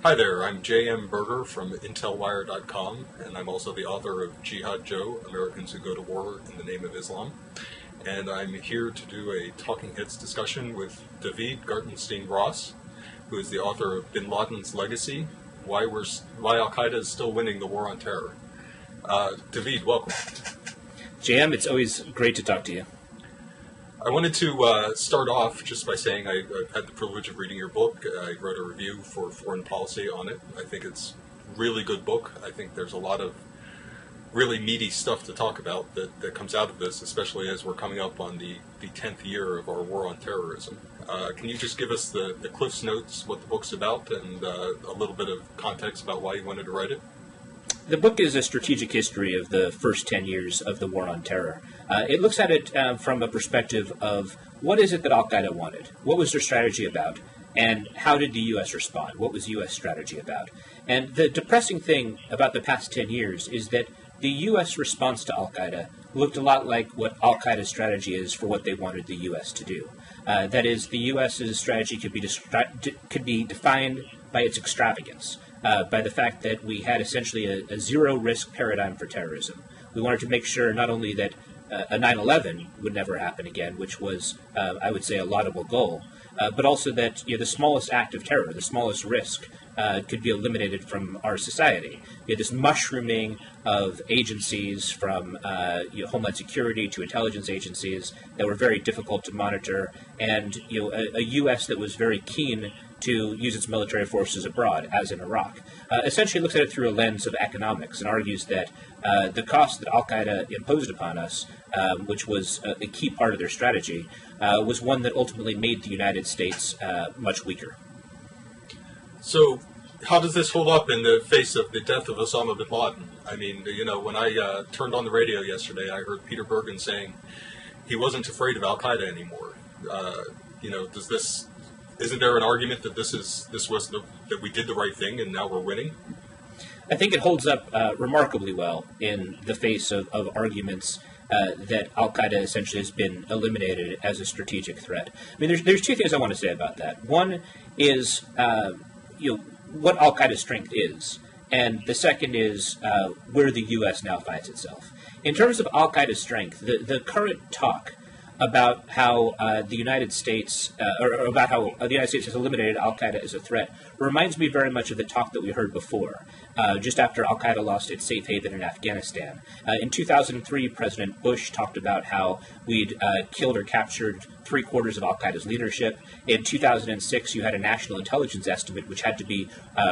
Hi there, I'm J.M. Berger from Intelwire.com, and I'm also the author of Jihad Joe, Americans Who Go to War in the Name of Islam. And I'm here to do a Talking Heads discussion with David Gartenstein-Ross, who is the author of Bin Laden's Legacy, Why Al-Qaeda is Still Winning the War on Terror. David, welcome. JM, it's always great to talk to you. I wanted to start off just by saying I've had the privilege of reading your book. I wrote a review for Foreign Policy on it. I think it's a really good book. I think there's a lot of really meaty stuff to talk about that comes out of this, especially as we're coming up on the 10th year of our war on terrorism. Can you just give us the Cliff's Notes, what the book's about, and a little bit of context about why you wanted to write it? The book is a strategic history of the first 10 years of the war on terror. It looks at it from a perspective of what is it that Al-Qaeda wanted? What was their strategy about? And how did the U.S. respond? What was U.S. strategy about? And the depressing thing about the past 10 years is that the U.S. response to Al-Qaeda looked a lot like what Al-Qaeda's strategy is for what they wanted the U.S. to do. That is, the U.S.'s strategy could be defined by its extravagance. By the fact that we had essentially a zero-risk paradigm for terrorism. We wanted to make sure not only that a 9/11 would never happen again, which was, I would say, a laudable goal, but also that the smallest act of terror, the smallest risk, could be eliminated from our society. You had this mushrooming of agencies from Homeland Security to intelligence agencies that were very difficult to monitor, and a U.S. that was very keen to use its military forces abroad, as in Iraq. Essentially looks at it through a lens of economics and argues that the cost that Al-Qaeda imposed upon us, which was a key part of their strategy, was one that ultimately made the United States much weaker. So how does this hold up in the face of the death of Osama bin Laden? I mean, when I turned on the radio yesterday, I heard Peter Bergen saying he wasn't afraid of Al-Qaeda anymore. Isn't there an argument that that we did the right thing and now we're winning? I think it holds up remarkably well in the face of arguments that Al-Qaeda essentially has been eliminated as a strategic threat. I mean, there's two things I want to say about that. One is, what Al-Qaeda's strength is, and the second is where the U.S. now finds itself. In terms of Al-Qaeda's strength, the current talk about how the United States, or about how the United States has eliminated Al-Qaeda as a threat, reminds me very much of the talk that we heard before, just after Al-Qaeda lost its safe haven in Afghanistan. In 2003, President Bush talked about how we'd killed or captured three-quarters of Al-Qaeda's leadership. In 2006, you had a national intelligence estimate which had to be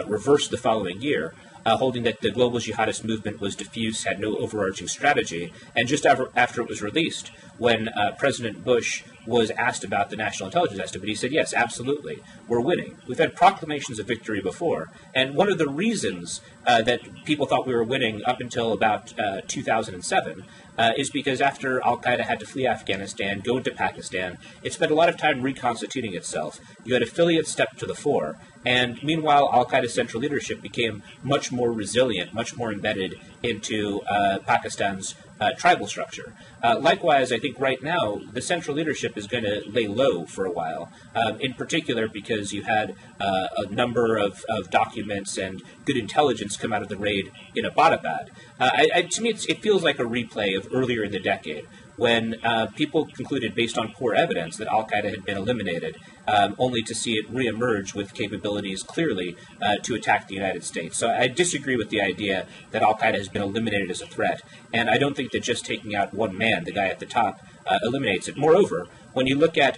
reversed the following year, holding that the global jihadist movement was diffuse, had no overarching strategy. And just after it was released, when President Bush was asked about the national intelligence estimate, he said, yes, absolutely, we're winning. We've had proclamations of victory before. And one of the reasons that people thought we were winning up until about 2007 is because after Al-Qaeda had to flee Afghanistan, go into Pakistan, it spent a lot of time reconstituting itself. You had affiliates step to the fore. And meanwhile, Al-Qaeda's central leadership became much more resilient, much more embedded into Pakistan's tribal structure. Likewise, I think right now, the central leadership is going to lay low for a while, in particular because you had a number of documents and good intelligence come out of the raid in Abbottabad. To me, it feels like a replay of earlier in the decade, when people concluded based on poor evidence that Al-Qaeda had been eliminated, only to see it reemerge with capabilities clearly to attack the United States. So I disagree with the idea that Al-Qaeda has been eliminated as a threat, and I don't think that just taking out one man, the guy at the top, eliminates it. Moreover, when you look at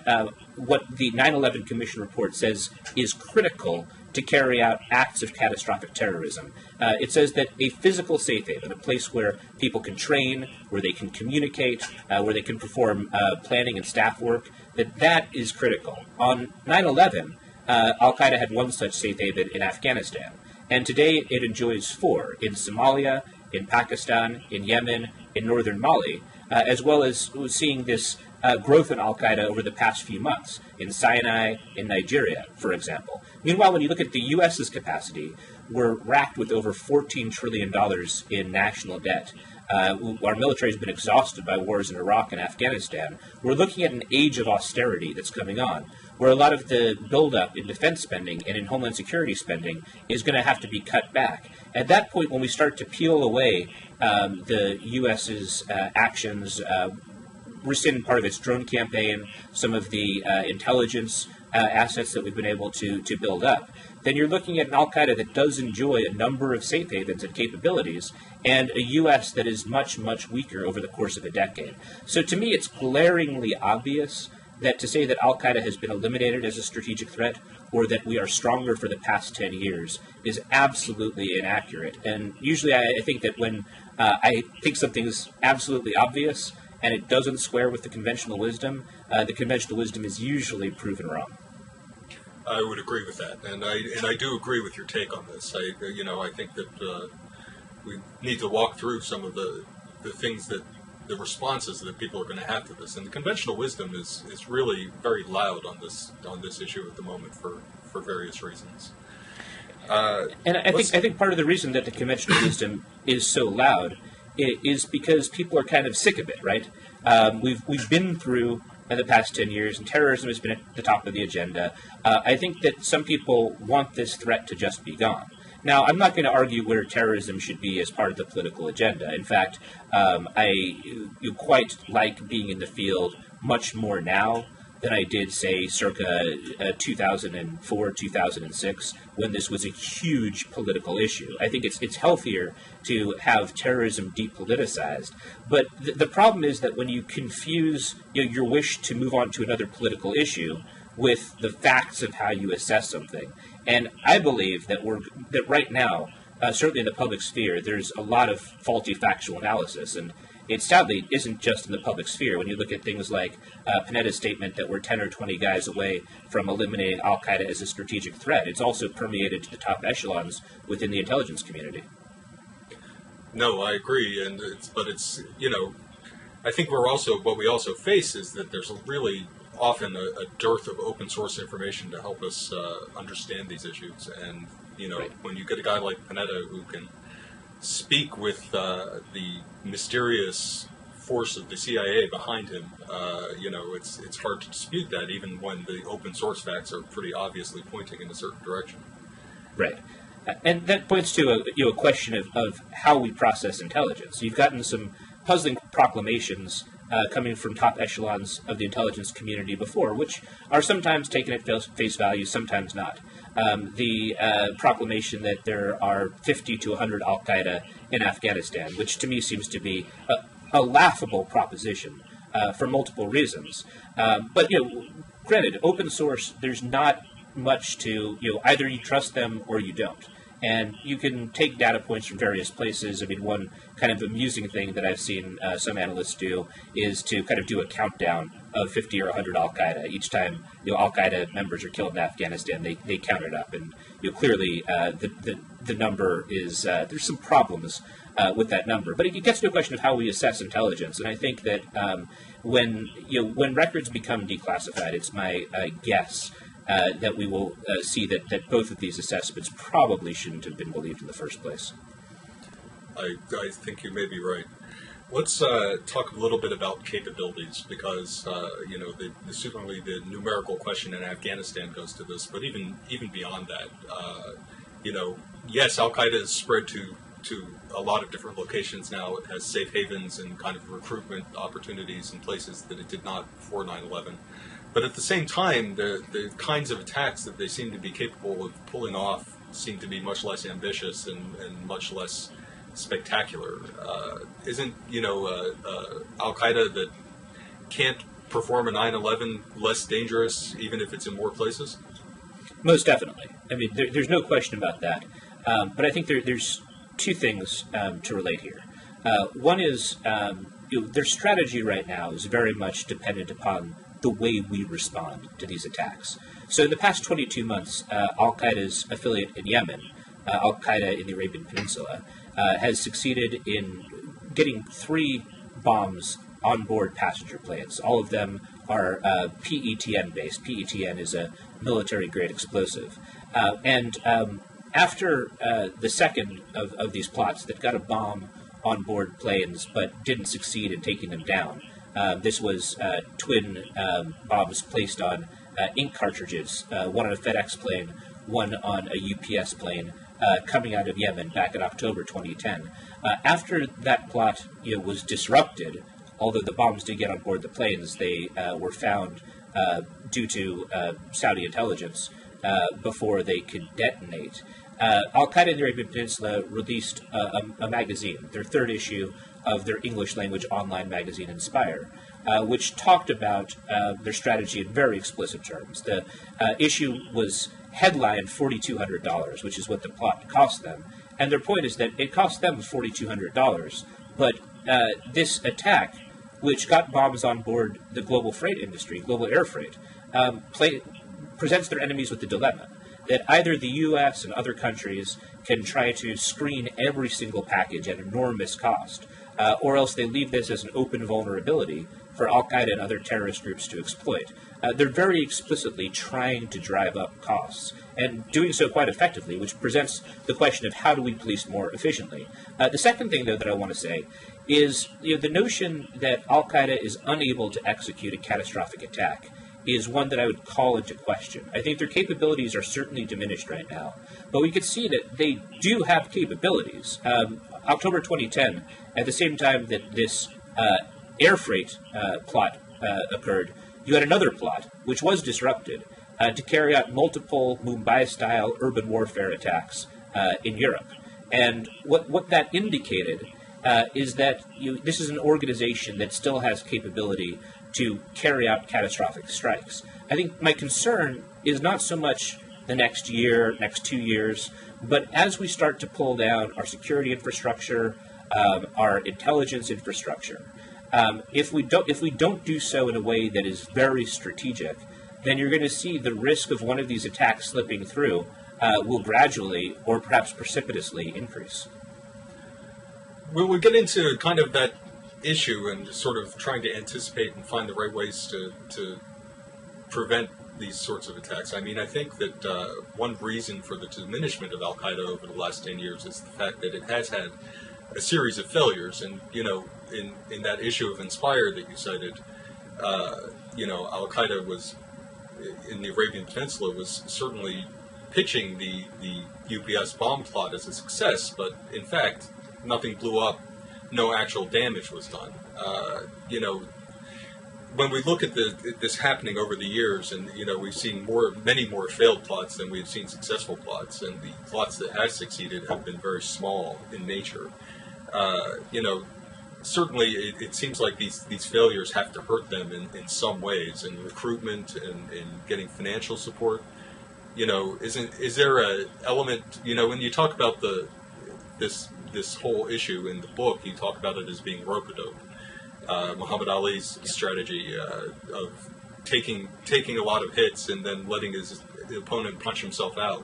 what the 9/11 Commission report says is critical to carry out acts of catastrophic terrorism. It says that a physical safe haven, a place where people can train, where they can communicate, where they can perform planning and staff work, that is critical. On 9/11, Al-Qaeda had one such safe haven in Afghanistan, and today it enjoys four in Somalia, in Pakistan, in Yemen, in northern Mali, as well as seeing this growth in Al-Qaeda over the past few months in Sinai, in Nigeria, for example. Meanwhile, when you look at the U.S.'s capacity, we're racked with over $14 trillion in national debt. Our military has been exhausted by wars in Iraq and Afghanistan. We're looking at an age of austerity that's coming on. where a lot of the buildup in defense spending and in homeland security spending is going to have to be cut back. At that point, when we start to peel away the U.S.'s actions, rescind part of its drone campaign, some of the intelligence assets that we've been able to build up, then you're looking at an al-Qaeda that does enjoy a number of safe havens and capabilities, and a U.S. that is much, much weaker over the course of a decade. So to me, it's glaringly obvious that to say that al-Qaeda has been eliminated as a strategic threat, or that we are stronger for the past 10 years, is absolutely inaccurate. And usually I think that when I think something is absolutely obvious, and it doesn't square with the conventional wisdom is usually proven wrong. I would agree with that, and I do agree with your take on this. I think that we need to walk through some of the things that the responses that people are going to have to this, and the conventional wisdom is really very loud on this issue at the moment for various reasons. And I think part of the reason that the conventional wisdom is so loud is because people are kind of sick of it, right? We've been through the past 10 years, and terrorism has been at the top of the agenda. I think that some people want this threat to just be gone. Now, I'm not going to argue where terrorism should be as part of the political agenda. In fact, I quite like being in the field much more now than I did, say, circa 2004, 2006, when this was a huge political issue. I think it's healthier to have terrorism depoliticized. But the problem is that when you confuse your wish to move on to another political issue with the facts of how you assess something, and I believe that that right now, certainly in the public sphere, there's a lot of faulty factual analysis, and it sadly isn't just in the public sphere. When you look at things like Panetta's statement that we're 10 or 20 guys away from eliminating al-Qaeda as a strategic threat, it's also permeated to the top echelons within the intelligence community. No, I agree, but I think what we also face is that there's really often a dearth of open source information to help us understand these issues, and right. When you get a guy like Panetta who can speak with the mysterious force of the CIA behind him, it's hard to dispute that, even when the open source facts are pretty obviously pointing in a certain direction. Right. And that points to a question of how we process intelligence. You've gotten some puzzling proclamations coming from top echelons of the intelligence community before, which are sometimes taken at face value, sometimes not. The proclamation that there are 50 to 100 al-Qaeda in Afghanistan, which to me seems to be a laughable proposition for multiple reasons. But granted, open source, there's not much to, either you trust them or you don't. And you can take data points from various places. I mean, one kind of amusing thing that I've seen some analysts do is to kind of do a countdown of 50 or 100 al-Qaeda. Each time al-Qaeda members are killed in Afghanistan, they count it up. And clearly the number is, there's some problems with that number. But it gets to a question of how we assess intelligence. And I think that when records become declassified, it's my guess that we will see that both of these assessments probably shouldn't have been believed in the first place. I think you may be right. Let's talk a little bit about capabilities, because certainly the numerical question in Afghanistan goes to this, but even beyond that, yes, Al-Qaeda is spread to a lot of different locations now. It has safe havens and kind of recruitment opportunities in places that it did not before 9/11. But at the same time, the kinds of attacks that they seem to be capable of pulling off seem to be much less ambitious and much less spectacular. Isn't Al-Qaeda that can't perform a 9/11 less dangerous, even if it's in more places? Most definitely. I mean, there's no question about that. But I think there's two things to relate here. One is their strategy right now is very much dependent upon the way we respond to these attacks. So in the past 22 months, Al-Qaeda's affiliate in Yemen, Al-Qaeda in the Arabian Peninsula, has succeeded in getting 3 bombs on board passenger planes. All of them are PETN-based. PETN is a military-grade explosive. And after the second of these plots that got a bomb on board planes but didn't succeed in taking them down, this was twin bombs placed on ink cartridges, one on a FedEx plane, one on a UPS plane, coming out of Yemen back in October 2010. After that plot was disrupted, although the bombs did get on board the planes, they were found due to Saudi intelligence before they could detonate. Al-Qaeda in the Arabian Peninsula released a magazine, their third issue of their English-language online magazine, Inspire, which talked about their strategy in very explicit terms. The issue was headlined $4,200, which is what the plot cost them. And their point is that it cost them $4,200, but this attack, which got bombs on board the global freight industry, global air freight, presents their enemies with the dilemma that either the U.S. and other countries can try to screen every single package at enormous cost, or else they leave this as an open vulnerability for Al-Qaeda and other terrorist groups to exploit. They're very explicitly trying to drive up costs, and doing so quite effectively, which presents the question of how do we police more efficiently. The second thing, though, that I want to say is the notion that Al-Qaeda is unable to execute a catastrophic attack is one that I would call into question. I think their capabilities are certainly diminished right now, but we could see that they do have capabilities. October 2010, at the same time that this air freight plot occurred, you had another plot, which was disrupted, to carry out multiple Mumbai-style urban warfare attacks in Europe. And what that indicated is that this is an organization that still has capability to carry out catastrophic strikes. I think my concern is not so much the next year, next 2 years, but as we start to pull down our security infrastructure, our intelligence infrastructure, if we don't do so in a way that is very strategic, then you're going to see the risk of one of these attacks slipping through will gradually or perhaps precipitously increase. Well, we'll get into kind of that issue and sort of trying to anticipate and find the right ways to prevent these sorts of attacks. I mean, I think that one reason for the diminishment of Al-Qaeda over the last 10 years is the fact that it has had a series of failures. And, in that issue of Inspire that you cited, Al-Qaeda was, in the Arabian Peninsula, was certainly pitching the UPS bomb plot as a success, but in fact, nothing blew up. No actual damage was done. When we look at this happening over the years, and we've seen many more failed plots than we've seen successful plots, and the plots that have succeeded have been very small in nature. Certainly it seems like these failures have to hurt them in some ways, in recruitment and in getting financial support. Is there a element? When you talk about this whole issue in the book, you talk about it as being rope-a-dope. Muhammad Ali's strategy of taking a lot of hits and then letting his opponent punch himself out.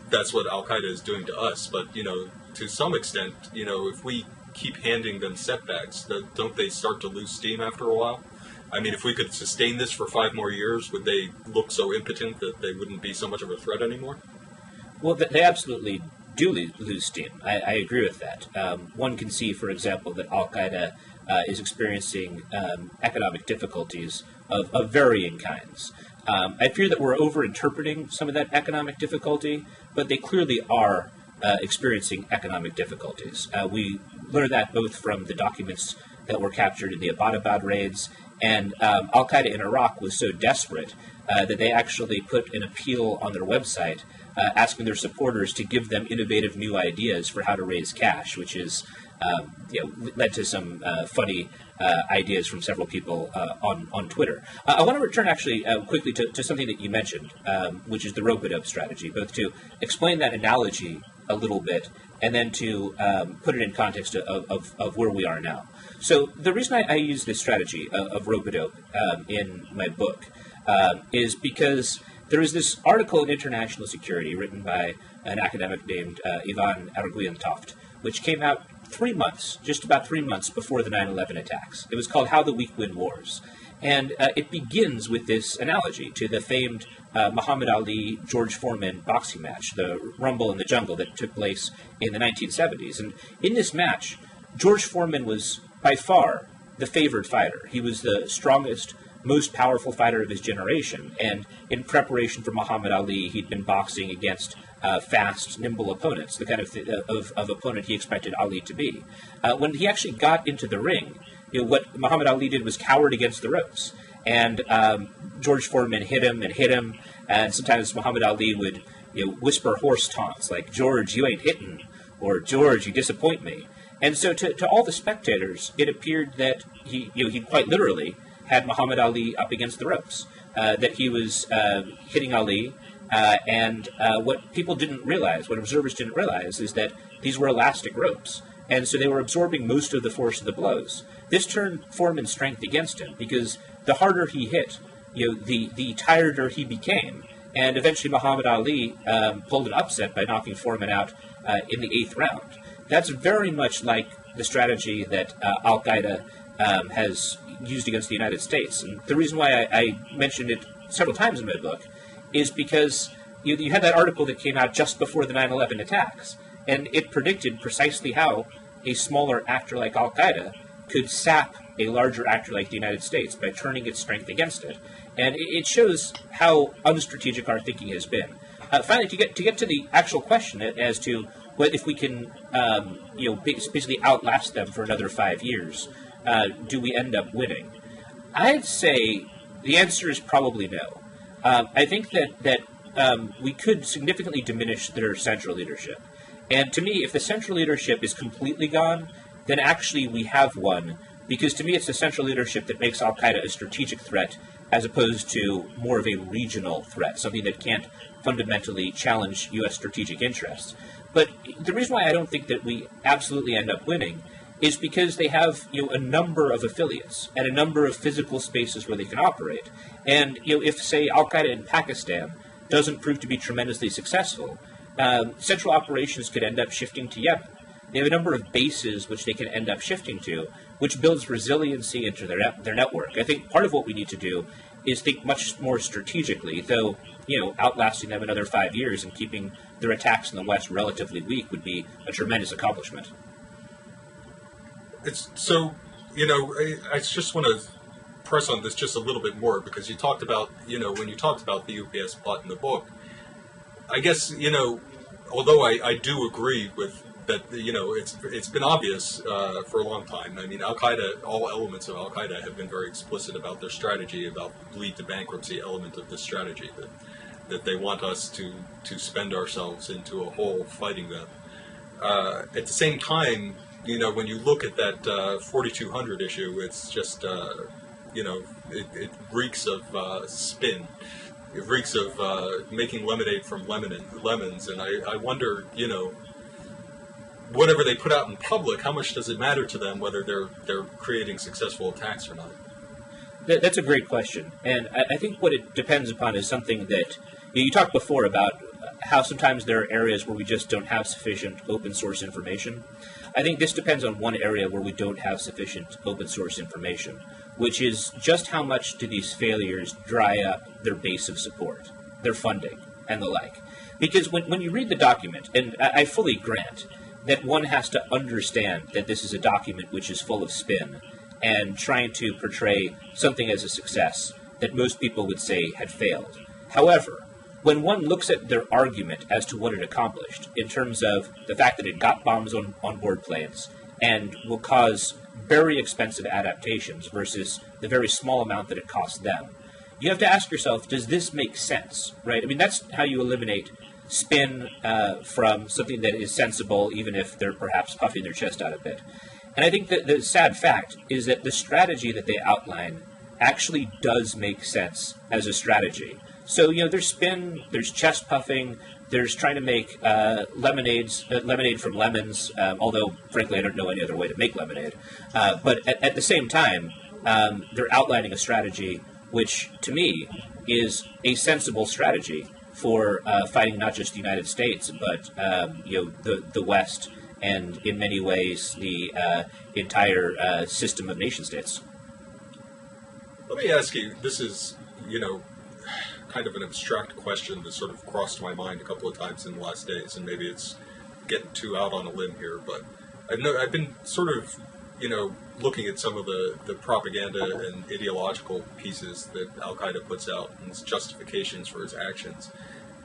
That's what Al-Qaeda is doing to us. But, to some extent, if we keep handing them setbacks, don't they start to lose steam after a while? I mean, if we could sustain this for 5 more years, would they look so impotent that they wouldn't be so much of a threat anymore? Well, they absolutely do lose steam. I agree with that. One can see, for example, that Al-Qaeda is experiencing economic difficulties of varying kinds. I fear that we're overinterpreting some of that economic difficulty, but they clearly are experiencing economic difficulties. We learned that both from the documents that were captured in the Abbottabad raids, and Al-Qaeda in Iraq was so desperate that they actually put an appeal on their website asking their supporters to give them innovative new ideas for how to raise cash, which is led to some funny ideas from several people on Twitter. I want to return actually quickly to something that you mentioned, which is the rope-a-dope strategy, both to explain that analogy a little bit and then to put it in context of where we are now. So the reason I use this strategy of rope-a-dope in my book is because there is this article in International Security written by an academic named Ivan Arguyen-Toft, which came out just about 3 months before the 9/11 attacks. It was called How the Weak Win Wars. And it begins with this analogy to the famed Muhammad Ali-George Foreman boxing match, the Rumble in the Jungle that took place in the 1970s. And in this match, George Foreman was by far the favored fighter. He was the strongest, most powerful fighter of his generation. And in preparation for Muhammad Ali, he'd been boxing against fast, nimble opponents, the kind of opponent he expected Ali to be. When he actually got into the ring, what Muhammad Ali did was cowered against the ropes. And George Foreman hit him, and sometimes Muhammad Ali would whisper hoarse taunts like, "George, you ain't hitting," or "George, you disappoint me." And so to all the spectators, it appeared that he quite literally had Muhammad Ali up against the ropes, that he was hitting Ali, and what people didn't realize, what observers didn't realize, is that these were elastic ropes, and so they were absorbing most of the force of the blows. This turned Foreman's strength against him, because the harder he hit, the tireder he became, and eventually Muhammad Ali pulled an upset by knocking Foreman out in the 8th round. That's very much like the strategy that Al-Qaeda has used against the United States. And the reason why I mentioned it several times in my book is because you had that article that came out just before the 9/11 attacks, and it predicted precisely how a smaller actor like Al-Qaeda could sap a larger actor like the United States by turning its strength against it. And it shows how unstrategic our thinking has been. Finally, to get to the actual question as to what if we can, basically outlast them for another 5 years, do we end up winning? I'd say the answer is probably no. I think that we could significantly diminish their central leadership. And to me, if the central leadership is completely gone, then actually we have won, because to me it's the central leadership that makes Al-Qaeda a strategic threat as opposed to more of a regional threat, something that can't fundamentally challenge U.S. strategic interests. But the reason why I don't think that we absolutely end up winning is because they have a number of affiliates and a number of physical spaces where they can operate. And if, say, Al-Qaeda in Pakistan doesn't prove to be tremendously successful, central operations could end up shifting to Yemen. They have a number of bases which they can end up shifting to, which builds resiliency into their network. I think part of what we need to do is think much more strategically, though, outlasting them another 5 years and keeping their attacks in the West relatively weak would be a tremendous accomplishment. It's so, I just want to press on this just a little bit more, because you talked about, when you talked about the UPS plot in the book, I guess, although I do agree with that, it's been obvious for a long time. I mean, Al-Qaeda, all elements of Al-Qaeda have been very explicit about their strategy, about the lead to bankruptcy element of this strategy, that they want us to spend ourselves into a hole fighting them. At the same time, when you look at that 4200 issue, it's just, it reeks of spin. It reeks of making lemonade from lemons, and I wonder, whatever they put out in public, how much does it matter to them whether they're creating successful attacks or not? That's a great question, and I think what it depends upon is something that you talked before about how sometimes there are areas where we just don't have sufficient open source information. I think this depends on one area where we don't have sufficient open source information, which is just how much do these failures dry up their base of support, their funding, and the like. Because when you read the document, and I fully grant that one has to understand that this is a document which is full of spin and trying to portray something as a success that most people would say had failed. However, when one looks at their argument as to what it accomplished, in terms of the fact that it got bombs on board planes and will cause very expensive adaptations versus the very small amount that it cost them, you have to ask yourself, does this make sense, right? I mean, that's how you eliminate spin from something that is sensible, even if they're perhaps puffing their chest out a bit. And I think that the sad fact is that the strategy that they outline actually does make sense as a strategy. So, there's spin, there's chest puffing, there's trying to make lemonade from lemons, although, frankly, I don't know any other way to make lemonade. But at the same time, they're outlining a strategy which, to me, is a sensible strategy for fighting not just the United States, but the West, and in many ways the entire system of nation states. Let me ask you, this is, kind of an abstract question that sort of crossed my mind a couple of times in the last days, and maybe it's getting too out on a limb here, but I've been sort of looking at some of the propaganda and ideological pieces that Al Qaeda puts out and its justifications for its actions,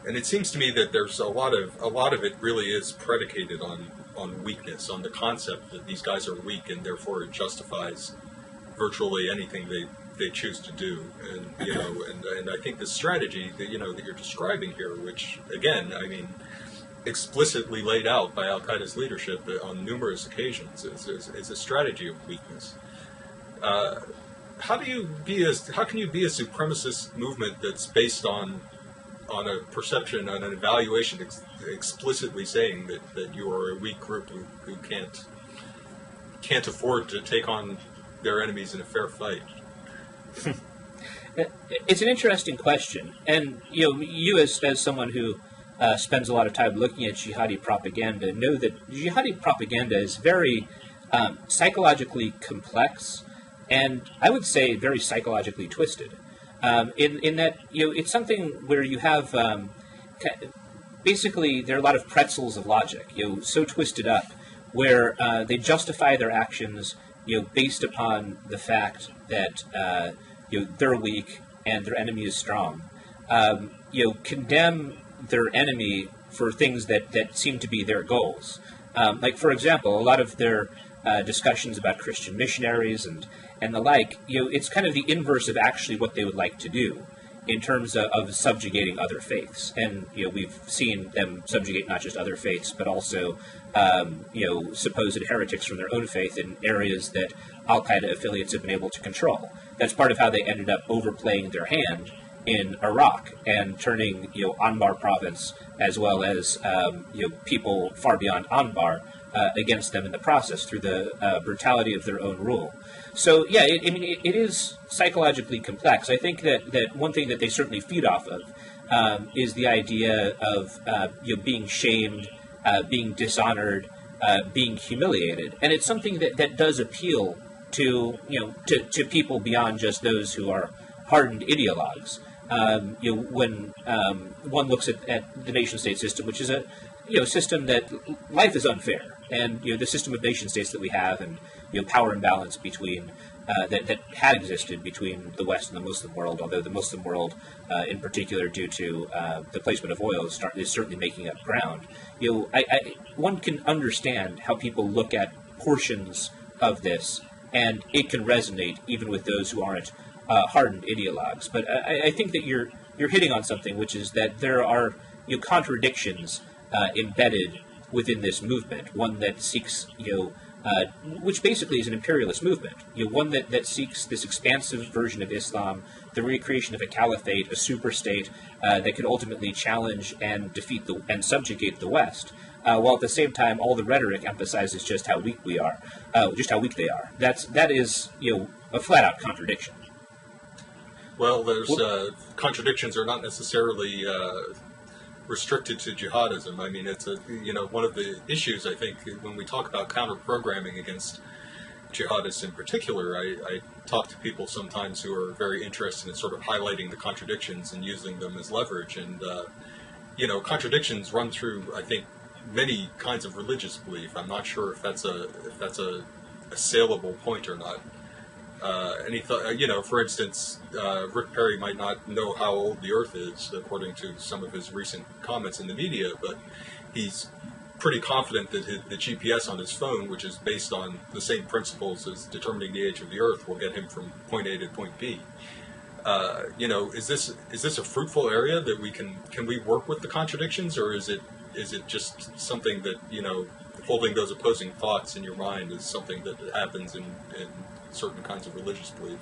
and it seems to me that there's a lot of it really is predicated on weakness, on the concept that these guys are weak and therefore it justifies virtually anything they choose to do, and and I think the strategy that that you're describing here, which again, I mean, explicitly laid out by Al Qaeda's leadership on numerous occasions, is a strategy of weakness. How can you be a supremacist movement that's based on a perception, on an evaluation explicitly saying that you are a weak group who can't afford to take on their enemies in a fair fight? It's an interesting question, and you as someone who spends a lot of time looking at jihadi propaganda know that jihadi propaganda is very psychologically complex, and I would say very psychologically twisted. In that it's something where you have basically there are a lot of pretzels of logic, so twisted up, where they justify their actions based upon the fact that they're weak and their enemy is strong. Condemn their enemy for things that seem to be their goals. Like, for example, a lot of their discussions about Christian missionaries and the like, it's kind of the inverse of actually what they would like to do in terms of subjugating other faiths. And, we've seen them subjugate not just other faiths, but also, supposed heretics from their own faith in areas that Al-Qaeda affiliates have been able to control. That's part of how they ended up overplaying their hand in Iraq and turning, Anbar province, as well as, people far beyond Anbar, against them in the process through the brutality of their own rule. So, yeah, it is psychologically complex. I think that one thing that they certainly feed off of is the idea of being shamed, being dishonored, being humiliated, and it's something that does appeal to people beyond just those who are hardened ideologues. When one looks at the nation-state system, which is a system that life is unfair, and the system of nation-states that we have, and power imbalance between that had existed between the West and the Muslim world. Although the Muslim world, in particular, due to the placement of oil, is certainly making up ground. One can understand how people look at portions of this, and it can resonate even with those who aren't hardened ideologues. But I think that you're hitting on something, which is that there are contradictions embedded within this movement. One that seeks, which basically is an imperialist movement. One that seeks this expansive version of Islam, the recreation of a caliphate, a superstate that could ultimately challenge and defeat and subjugate the West. While at the same time, all the rhetoric emphasizes just how weak we are, just how weak they are. That is a flat-out contradiction. Well, there's contradictions are not necessarily restricted to jihadism. I mean, it's one of the issues, I think, when we talk about counter-programming against jihadists in particular. I talk to people sometimes who are very interested in sort of highlighting the contradictions and using them as leverage. And contradictions run through, I think, many kinds of religious belief. I'm not sure if that's a saleable point or not. And he thought, for instance, Rick Perry might not know how old the Earth is, according to some of his recent comments in the media, but he's pretty confident that the GPS on his phone, which is based on the same principles as determining the age of the Earth, will get him from point A to point B. Is this a fruitful area that can we work with the contradictions, or is it just something that holding those opposing thoughts in your mind is something that happens in certain kinds of religious belief?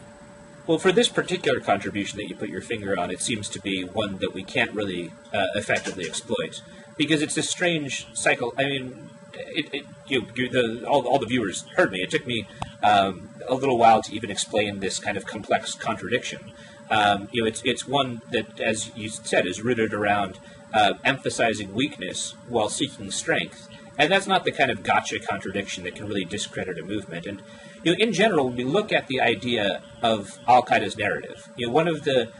Well, for this particular contribution that you put your finger on, it seems to be one that we can't really effectively exploit, because it's a strange cycle. I mean, all the viewers heard me. It took me a little while to even explain this kind of complex contradiction. It's one that, as you said, is rooted around emphasizing weakness while seeking strength. And that's not the kind of gotcha contradiction that can really discredit a movement. And in general, when we look at the idea of Al-Qaeda's narrative, one of the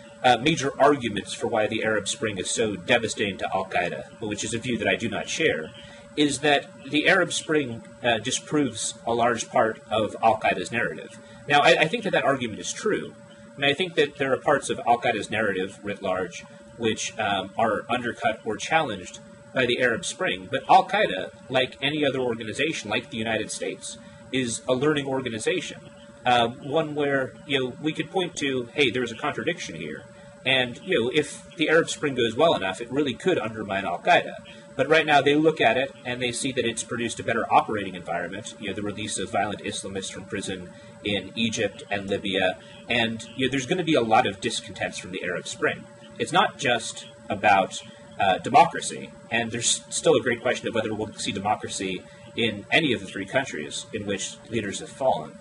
major arguments for why the Arab Spring is so devastating to Al-Qaeda, which is a view that I do not share, is that the Arab Spring disproves a large part of al-Qaeda's narrative. Now, I think that that argument is true. I mean, I think that there are parts of al-Qaeda's narrative writ large which are undercut or challenged by the Arab Spring. But al-Qaeda, like any other organization, like the United States, is a learning organization. One where, we could point to, hey, there's a contradiction here. And, if the Arab Spring goes well enough, it really could undermine al-Qaeda. But right now they look at it and they see that it's produced a better operating environment, the release of violent Islamists from prison in Egypt and Libya. And, there's going to be a lot of discontents from the Arab Spring. It's not just about democracy, and there's still a great question of whether we'll see democracy in any of the three countries in which leaders have fallen.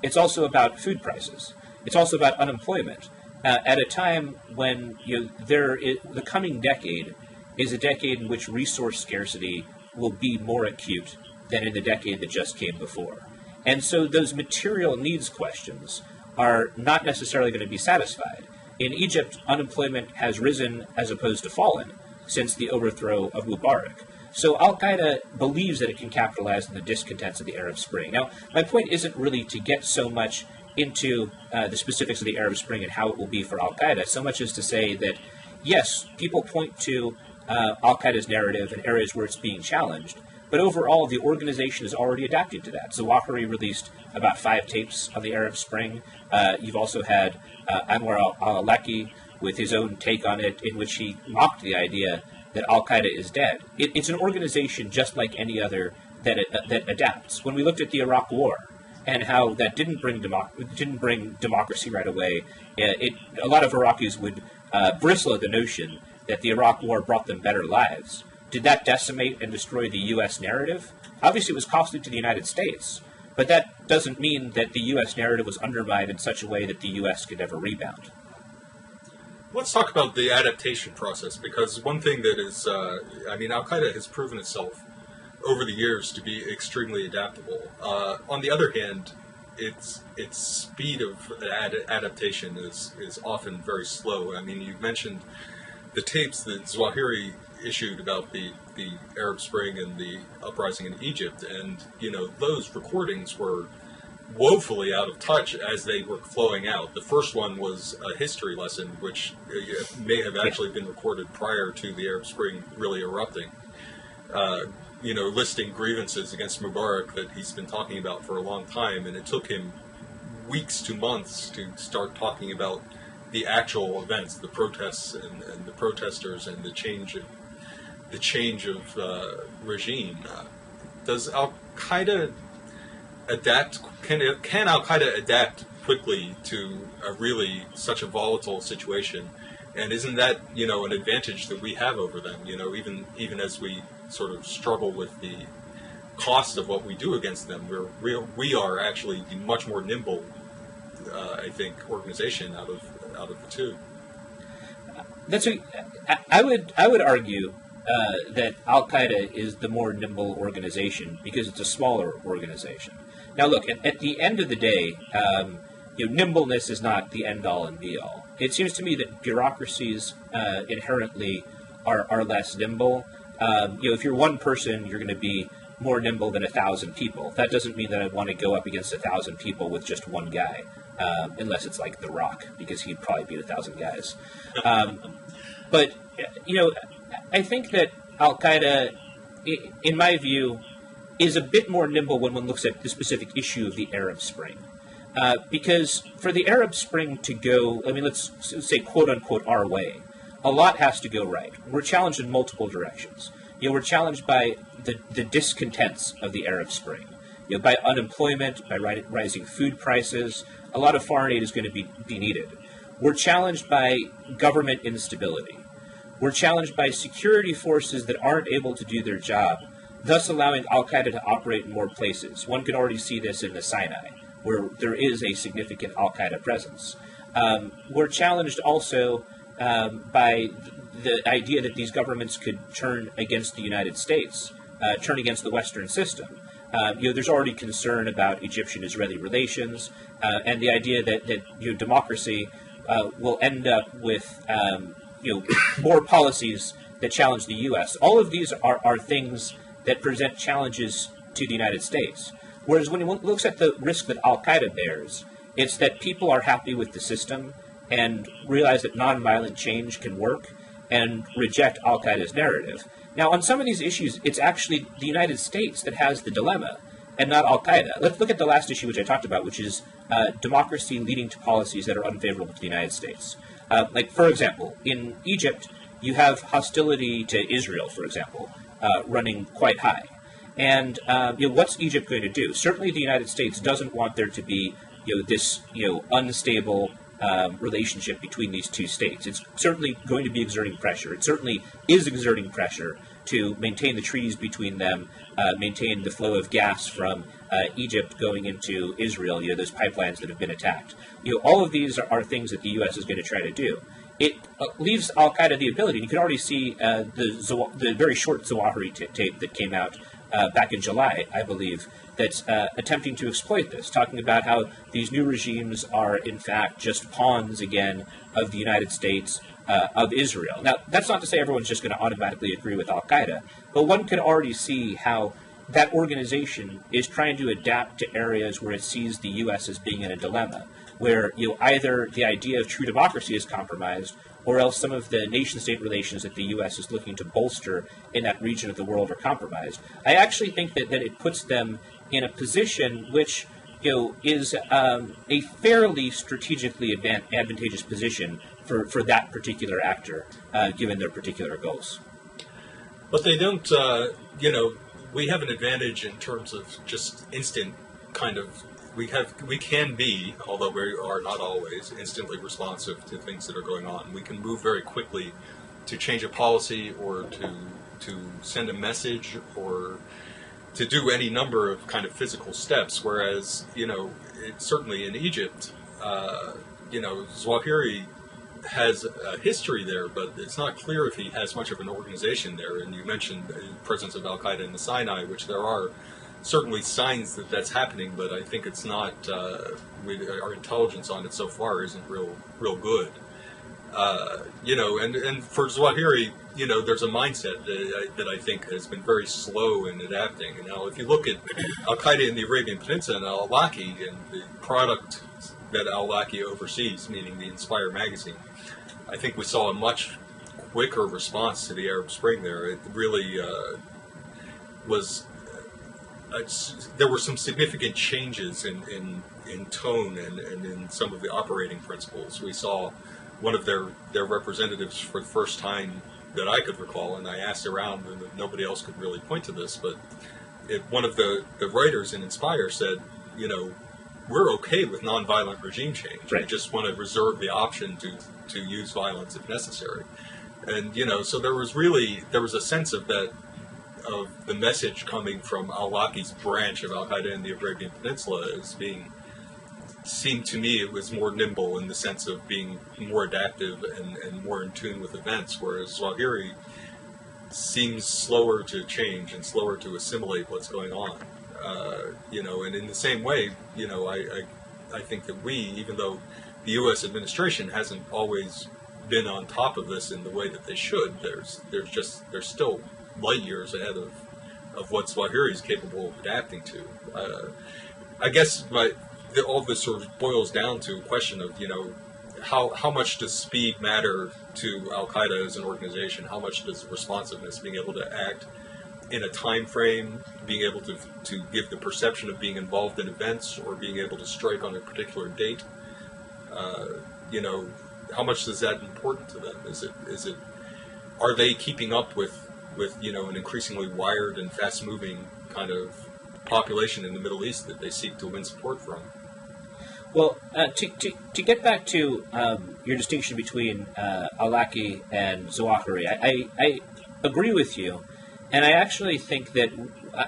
It's also about food prices. It's also about unemployment. At a time when the coming decade is a decade in which resource scarcity will be more acute than in the decade that just came before. And so those material needs questions are not necessarily going to be satisfied. In Egypt, unemployment has risen as opposed to fallen since the overthrow of Mubarak. So al-Qaeda believes that it can capitalize on the discontents of the Arab Spring. Now, my point isn't really to get so much into the specifics of the Arab Spring and how it will be for al-Qaeda, so much as to say that, yes, people point to al-Qaeda's narrative in areas where it's being challenged, but overall, the organization is already adapted to that. Zawahiri released about 5 tapes on the Arab Spring. You've also had Anwar al-Awlaki with his own take on it, in which he mocked the idea that al-Qaeda is dead. It's an organization just like any other that adapts. When we looked at the Iraq War and how that didn't bring democracy right away, a lot of Iraqis would bristle at the notion that the Iraq War brought them better lives. Did that decimate and destroy the U.S. narrative? Obviously, it was costly to the United States, but that doesn't mean that the U.S. narrative was undermined in such a way that the U.S. could never rebound. Let's talk about the adaptation process, because one thing that is, al-Qaeda has proven itself over the years to be extremely adaptable. On the other hand, its speed of adaptation is often very slow. I mean, you mentioned the tapes that Zawahiri issued about the Arab Spring and the uprising in Egypt, and those recordings were woefully out of touch as they were flowing out. The first one was a history lesson, which may have actually been recorded prior to the Arab Spring really erupting. Listing grievances against Mubarak that he's been talking about for a long time, and it took him weeks to months to start talking about the actual events, the protests and the protesters and the change of regime. Does al-Qaeda adapt? Can al-Qaeda adapt quickly to such a volatile situation? And isn't that an advantage that we have over them? Even as we sort of struggle with the cost of what we do against them, we are actually the much more nimble, I think, organization out of the two. I would argue that al-Qaeda is the more nimble organization because it's a smaller organization. Now, look, at the end of the day, nimbleness is not the end-all and be-all. It seems to me that bureaucracies inherently are less nimble. If you're one person, you're going to be more nimble than 1,000 people. That doesn't mean that I want to go up against 1,000 people with just one guy, unless it's like The Rock, because he'd probably beat 1,000 guys. But I think that al-Qaeda, in my view, is a bit more nimble when one looks at the specific issue of the Arab Spring. Because for the Arab Spring to go, let's say, quote-unquote, our way, a lot has to go right. We're challenged in multiple directions. We're challenged by the discontents of the Arab Spring, by unemployment, by rising food prices. A lot of foreign aid is going to be needed. We're challenged by government instability. We're challenged by security forces that aren't able to do their job, thus allowing al-Qaeda to operate in more places. One can already see this in the Sinai, where there is a significant al-Qaeda presence. We're challenged also by the idea that these governments could turn against the United States, turn against the Western system. There's already concern about Egyptian-Israeli relations, and the idea that democracy will end up with more policies that challenge the U.S. All of these are things that present challenges to the United States. Whereas when one looks at the risk that Al-Qaeda bears, it's that people are happy with the system and realize that nonviolent change can work and reject Al-Qaeda's narrative. Now, on some of these issues, it's actually the United States that has the dilemma and not Al-Qaeda. Let's look at the last issue which I talked about, which is democracy leading to policies that are unfavorable to the United States. Like, for example, in Egypt, you have hostility to Israel, for example, running quite high. And what's Egypt going to do? Certainly the United States doesn't want there to be this unstable relationship between these two states. It's certainly going to be exerting pressure. It certainly is exerting pressure to maintain the treaties between them, maintain the flow of gas from Egypt going into Israel, those pipelines that have been attacked. All of these are things that the U.S. is going to try to do. It leaves Al-Qaeda the ability. You can already see the very short Zawahiri tape that came out back in July, I believe, that's attempting to exploit this, talking about how these new regimes are, in fact, just pawns, again, of the United States, of Israel. Now, that's not to say everyone's just going to automatically agree with Al-Qaeda, but one can already see how that organization is trying to adapt to areas where it sees the U.S. as being in a dilemma, where either the idea of true democracy is compromised, or else some of the nation-state relations that the U.S. is looking to bolster in that region of the world are compromised. I actually think that it puts them in a position which is a fairly strategically advantageous position for that particular actor, given their particular goals. But they don't, we have an advantage in terms of just instant kind of, we can be, although we are not always, instantly responsive to things that are going on. We can move very quickly to change a policy or to send a message or to do any number of kind of physical steps, whereas, certainly in Egypt, Zawahiri has a history there, but it's not clear if he has much of an organization there. And you mentioned the presence of Al-Qaeda in the Sinai, which there are certainly signs that that's happening, but I think it's not, our intelligence on it so far isn't real good. And for Zawahiri, there's a mindset that I think has been very slow in adapting. And now, if you look at Al-Qaeda in the Arabian Peninsula and al-Awlaki and the product that al-Awlaki oversees, meaning the Inspire magazine, I think we saw a much quicker response to the Arab Spring there. It really was... there were some significant changes in tone and in some of the operating principles. We saw one of their representatives for the first time that I could recall, and I asked around, and nobody else could really point to this, but one of the writers in Inspire said, we're okay with nonviolent regime change. Right. We just want to reserve the option to use violence if necessary. And, so there was a sense of that, of the message coming from al-Awlaki's branch of Al-Qaeda in the Arabian Peninsula as seemed to me it was more nimble in the sense of being more adaptive and more in tune with events, whereas Zawahiri seems slower to change and slower to assimilate what's going on. And in the same way, I think that we, even though the U.S. administration hasn't always been on top of this in the way that they should, there's still light years ahead of what Zawahiri is capable of adapting to. I guess all this sort of boils down to a question of, how much does speed matter to Al-Qaeda as an organization? How much does responsiveness, being able to act in a time frame, being able to give the perception of being involved in events or being able to strike on a particular date, how much is that important to them? Are they keeping up with an increasingly wired and fast-moving kind of population in the Middle East that they seek to win support from? Well, to get back to your distinction between al-Awlaki and Zawahiri, I agree with you, and I actually think that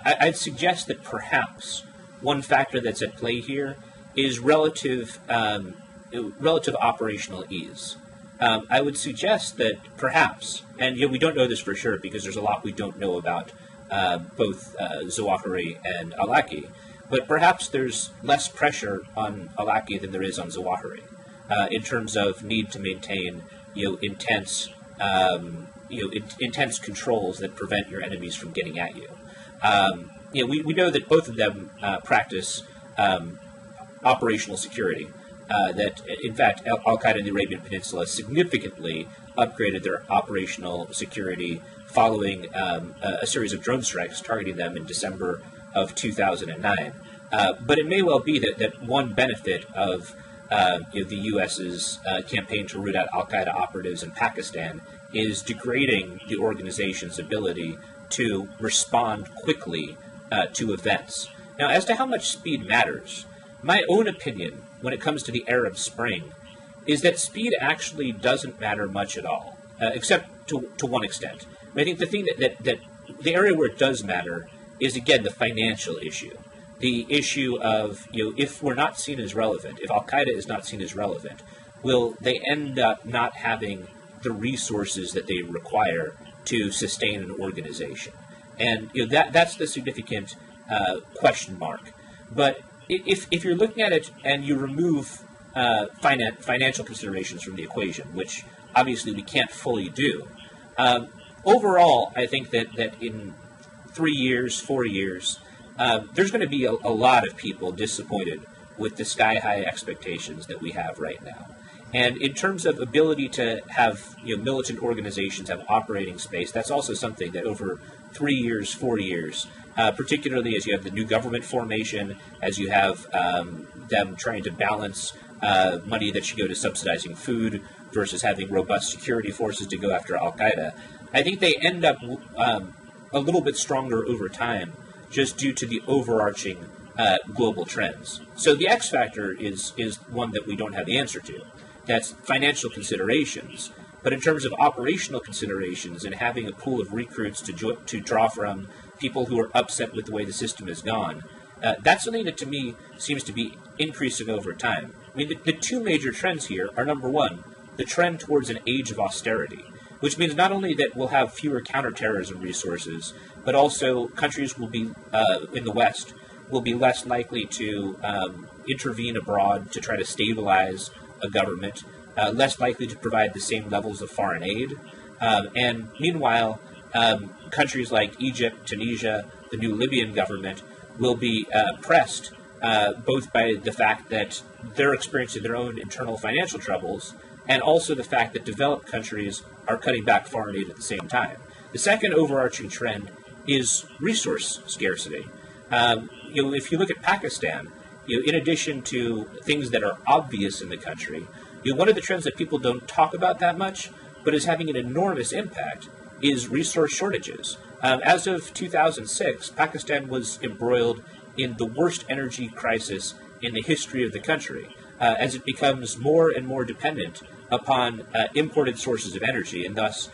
I'd suggest that perhaps one factor that's at play here is relative operational ease. I would suggest that perhaps, and we don't know this for sure because there's a lot we don't know about both Zawahiri and al-Awlaki, but perhaps there's less pressure on al-Awlaki than there is on Zawahiri in terms of need to maintain intense controls that prevent your enemies from getting at you. We know that both of them practice operational security. That, in fact, Al-Qaeda in the Arabian Peninsula significantly upgraded their operational security following a series of drone strikes targeting them in December of 2009. But it may well be that one benefit of the U.S.'s campaign to root out Al-Qaeda operatives in Pakistan is degrading the organization's ability to respond quickly to events. Now, as to how much speed matters, my own opinion when it comes to the Arab Spring is that speed actually doesn't matter much at all, except to one extent. I think the thing that the area where it does matter is, again, the financial issue. The issue of, if we're not seen as relevant, if Al-Qaeda is not seen as relevant, will they end up not having the resources that they require to sustain an organization? And that's the significant question mark. But if you're looking at it and you remove financial considerations from the equation, which obviously we can't fully do, overall, I think that in 3 years, 4 years, there's going to be a lot of people disappointed with the sky-high expectations that we have right now. And in terms of ability to have militant organizations have operating space, that's also something that over 3 years, 4 years, particularly as you have the new government formation, as you have them trying to balance money that should go to subsidizing food versus having robust security forces to go after Al-Qaeda, I think they end up a little bit stronger over time just due to the overarching global trends. So the X factor is one that we don't have the answer to. That's financial considerations. But in terms of operational considerations and having a pool of recruits to draw from, people who are upset with the way the system has gone, that's something that to me seems to be increasing over time. I mean, the two major trends here are, number one, the trend towards an age of austerity, which means not only that we'll have fewer counterterrorism resources, but also countries will be, in the West, will be less likely to intervene abroad to try to stabilize a government, less likely to provide the same levels of foreign aid. And meanwhile, countries like Egypt, Tunisia, the new Libyan government will be pressed both by the fact that they're experiencing their own internal financial troubles and also the fact that developed countries are cutting back foreign aid at the same time. The second overarching trend is resource scarcity. If you look at Pakistan, in addition to things that are obvious in the country, one of the trends that people don't talk about that much, but is having an enormous impact, is resource shortages. As of 2006, Pakistan was embroiled in the worst energy crisis in the history of the country, as it becomes more and more dependent upon imported sources of energy, and thus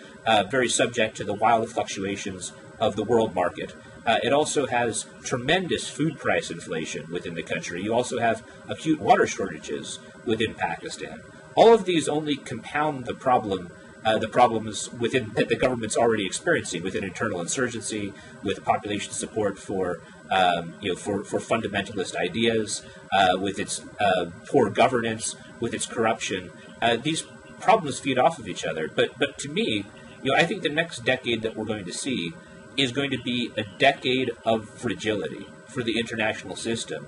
very subject to the wild fluctuations of the world market. It also has tremendous food price inflation within the country. You also have acute water shortages within Pakistan. All of these only compound the problems that the government's already experiencing, with an internal insurgency, with population support for fundamentalist ideas, with its poor governance, with its corruption. These problems feed off of each other. But to me, I think the next decade that we're going to see is going to be a decade of fragility for the international system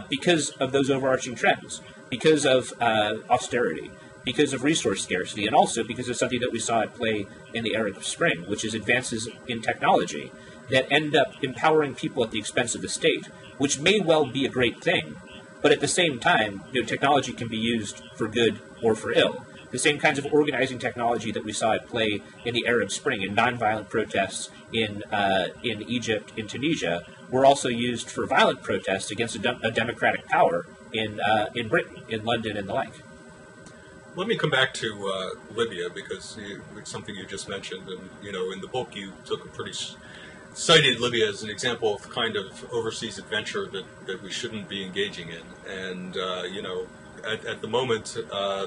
because of those overarching trends, because of austerity, because of resource scarcity, and also because of something that we saw at play in the Arab Spring, which is advances in technology that end up empowering people at the expense of the state, which may well be a great thing, but at the same time, technology can be used for good or for ill. The same kinds of organizing technology that we saw at play in the Arab Spring and nonviolent protests in Egypt, in Tunisia, were also used for violent protests against a democratic power in Britain, in London, and the like. Let me come back to Libya, because it's something you just mentioned, and in the book you cited Libya as an example of the kind of overseas adventure that we shouldn't be engaging in, and at the moment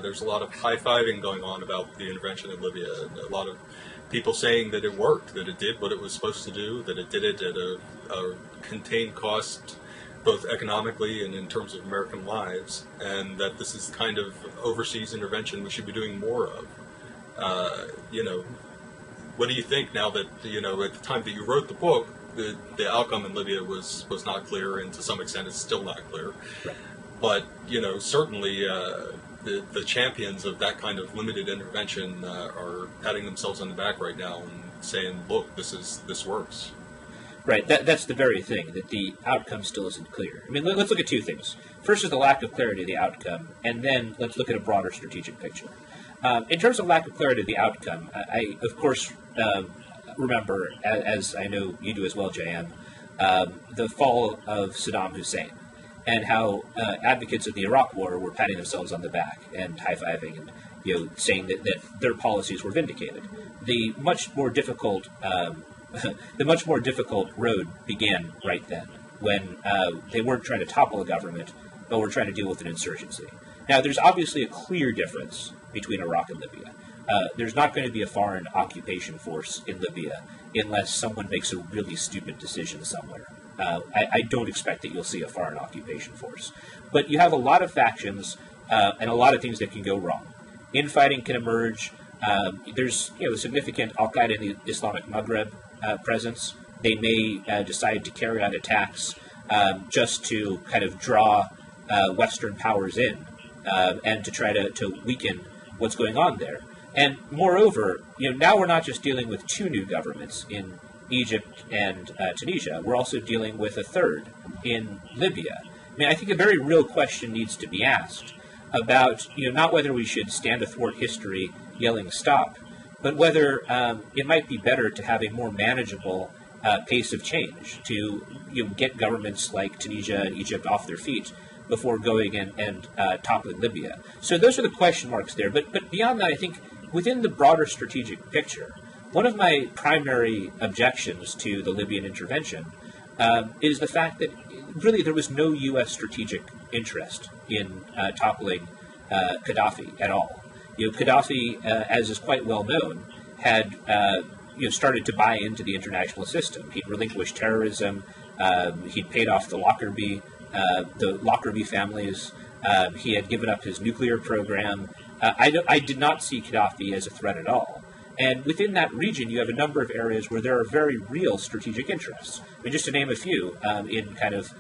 there's a lot of high-fiving going on about the intervention in Libya, and a lot of people saying that it worked, that it did what it was supposed to do, that it did it at a contained cost, both economically and in terms of American lives, and that this is the kind of overseas intervention we should be doing more of. What do you think now that, at the time that you wrote the book, the outcome in Libya was not clear, and to some extent it's still not clear. But certainly the champions of that kind of limited intervention are patting themselves on the back right now and saying, "Look, this works." Right, that's the very thing, that the outcome still isn't clear. I mean, let's look at two things. First is the lack of clarity of the outcome, and then let's look at a broader strategic picture. In terms of lack of clarity of the outcome, I of course, remember, as I know you do as well, J.M., the fall of Saddam Hussein, and how advocates of the Iraq War were patting themselves on the back and high-fiving and saying that their policies were vindicated. The much more difficult road began right then, when they weren't trying to topple a government, but were trying to deal with an insurgency. Now, there's obviously a clear difference between Iraq and Libya. There's not going to be a foreign occupation force in Libya unless someone makes a really stupid decision somewhere. I don't expect that you'll see a foreign occupation force. But you have a lot of factions and a lot of things that can go wrong. Infighting can emerge. There's a significant Al-Qaeda in the Islamic Maghreb presence. They may decide to carry out attacks just to kind of draw Western powers in and to try to weaken what's going on there. And moreover, now we're not just dealing with two new governments in Egypt and Tunisia. We're also dealing with a third in Libya. I mean, I think a very real question needs to be asked about, not whether we should stand athwart history yelling stop, but whether it might be better to have a more manageable pace of change to get governments like Tunisia and Egypt off their feet before going and toppling Libya. So those are the question marks there. But beyond that, I think within the broader strategic picture, one of my primary objections to the Libyan intervention is the fact that really there was no U.S. strategic interest in toppling Gaddafi at all. Gaddafi, as is quite well known, had started to buy into the international system. He'd relinquished terrorism. He'd paid off the Lockerbie families. He had given up his nuclear program. I did not see Gaddafi as a threat at all. And within that region, you have a number of areas where there are very real strategic interests. I mean, just to name a few, in kind of,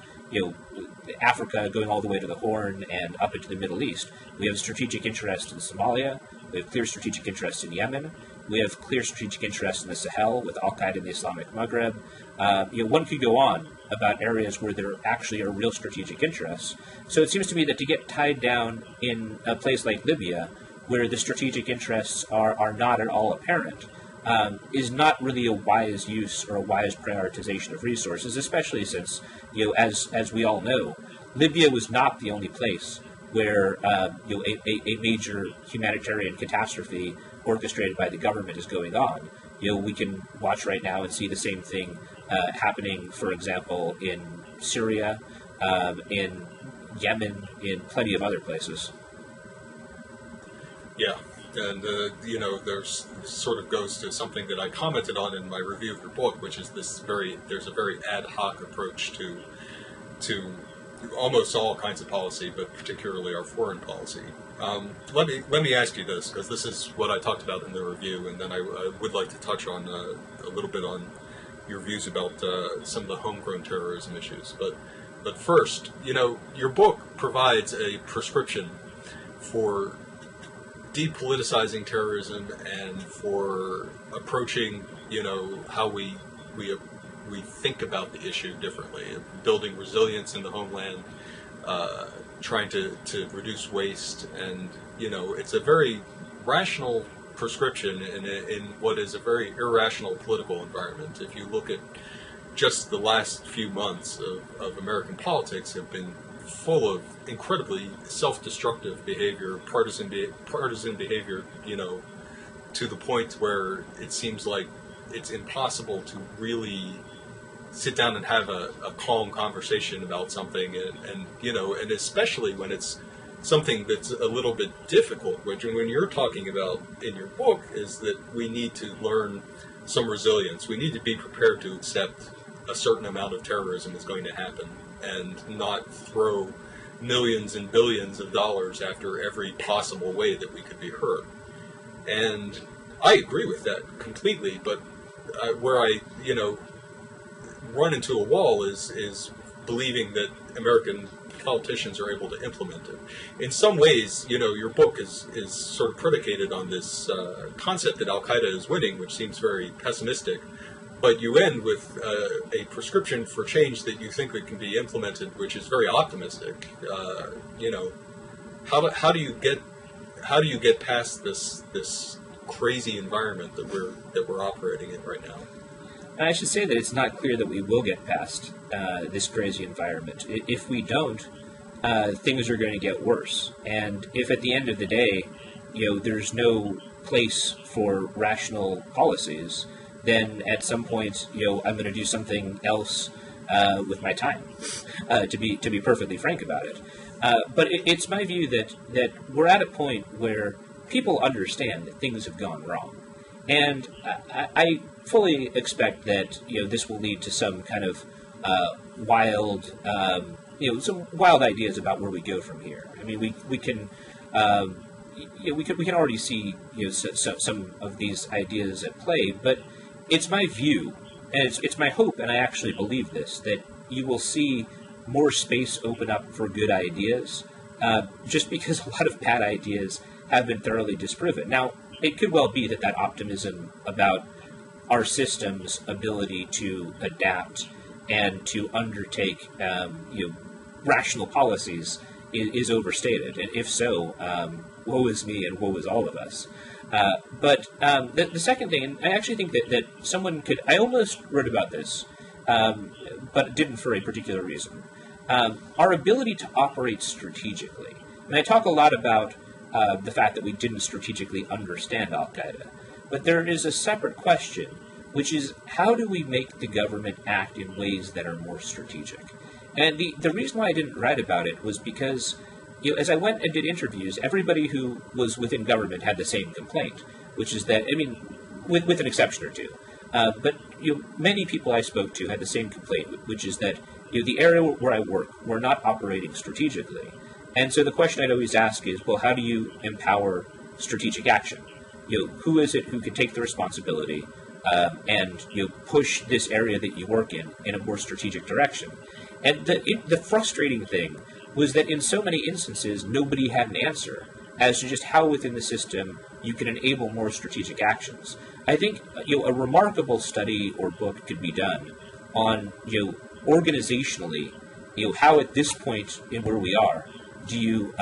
Africa going all the way to the Horn and up into the Middle East, we have strategic interest in Somalia. We have clear strategic interest in Yemen. We have clear strategic interest in the Sahel with Al-Qaeda in the Islamic Maghreb. One could go on about areas where there actually are real strategic interests. So it seems to me that to get tied down in a place like Libya, where the strategic interests are not at all apparent, is not really a wise use or a wise prioritization of resources, especially since, as we all know, Libya was not the only place where a major humanitarian catastrophe orchestrated by the government is going on. We can watch right now and see the same thing happening, for example, in Syria, in Yemen, in plenty of other places. Yeah, and there's sort of goes to something that I commented on in my review of your book, which is there's a very ad hoc approach to almost all kinds of policy, but particularly our foreign policy. Let me ask you this, because this is what I talked about in the review, and then I would like to touch on a little bit on your views about some of the homegrown terrorism issues. But first, your book provides a prescription for depoliticizing terrorism and for approaching, how we think about the issue differently, building resilience in the homeland, trying to reduce waste, and it's a very rational prescription in what is a very irrational political environment. If you look at just the last few months of American politics, have been full of incredibly self-destructive behavior, partisan behavior, to the point where it seems like it's impossible to really sit down and have a calm conversation about something, and especially when it's something that's a little bit difficult, which when you're talking about in your book is that we need to learn some resilience. We need to be prepared to accept a certain amount of terrorism is going to happen and not throw millions and billions of dollars after every possible way that we could be hurt. And I agree with that completely, but run into a wall is believing that American politicians are able to implement it. In some ways, your book is sort of predicated on this concept that Al Qaeda is winning, which seems very pessimistic. But you end with a prescription for change that you think that can be implemented, which is very optimistic. How do you get past this crazy environment that we're operating in right now? And I should say that it's not clear that we will get past this crazy environment. If we don't, things are going to get worse. And if at the end of the day, there's no place for rational policies, then at some point, I'm going to do something else with my time, to be perfectly frank about it. But it's my view that we're at a point where people understand that things have gone wrong. And I fully expect that this will lead to some kind of wild, some wild ideas about where we go from here. I mean, we can already see some of these ideas at play, but it's my view, and it's my hope, and I actually believe this, that you will see more space open up for good ideas, just because a lot of bad ideas have been thoroughly disproven. Now, it could well be that optimism about our system's ability to adapt and to undertake, rational policies is overstated. And if so, woe is me and woe is all of us. But the second thing, and I actually think that someone could, I almost wrote about this, but didn't for a particular reason. Our ability to operate strategically. And I talk a lot about the fact that we didn't strategically understand Al-Qaeda. But there is a separate question, which is how do we make the government act in ways that are more strategic? And the reason why I didn't write about it was because, as I went and did interviews, everybody who was within government had the same complaint, which is that, with an exception or two, but many people I spoke to had the same complaint, which is that the area where I work, we're not operating strategically. And so the question I'd always ask is, well, how do you empower strategic action? Who is it who can take the responsibility and push this area that you work in a more strategic direction? And the frustrating thing was that in so many instances, nobody had an answer as to just how within the system you can enable more strategic actions. I think a remarkable study or book could be done on organizationally, how at this point in where we are, do you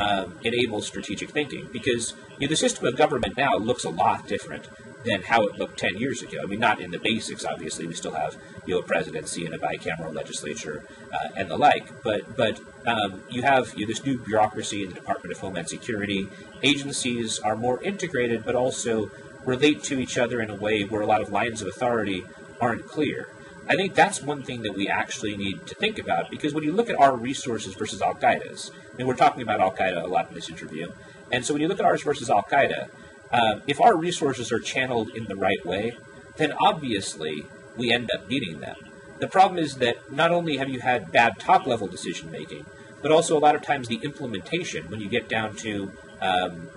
enable strategic thinking? Because the system of government now looks a lot different than how it looked 10 years ago. I mean, not in the basics, obviously. We still have a presidency and a bicameral legislature and the like. But you have this new bureaucracy in the Department of Homeland Security. Agencies are more integrated, but also relate to each other in a way where a lot of lines of authority aren't clear. I think that's one thing that we actually need to think about, because when you look at our resources versus Al-Qaeda's, and we're talking about Al-Qaeda a lot in this interview, and so when you look at ours versus Al-Qaeda, if our resources are channeled in the right way, then obviously we end up beating them. The problem is that not only have you had bad top-level decision-making, but also a lot of times the implementation, when you get down to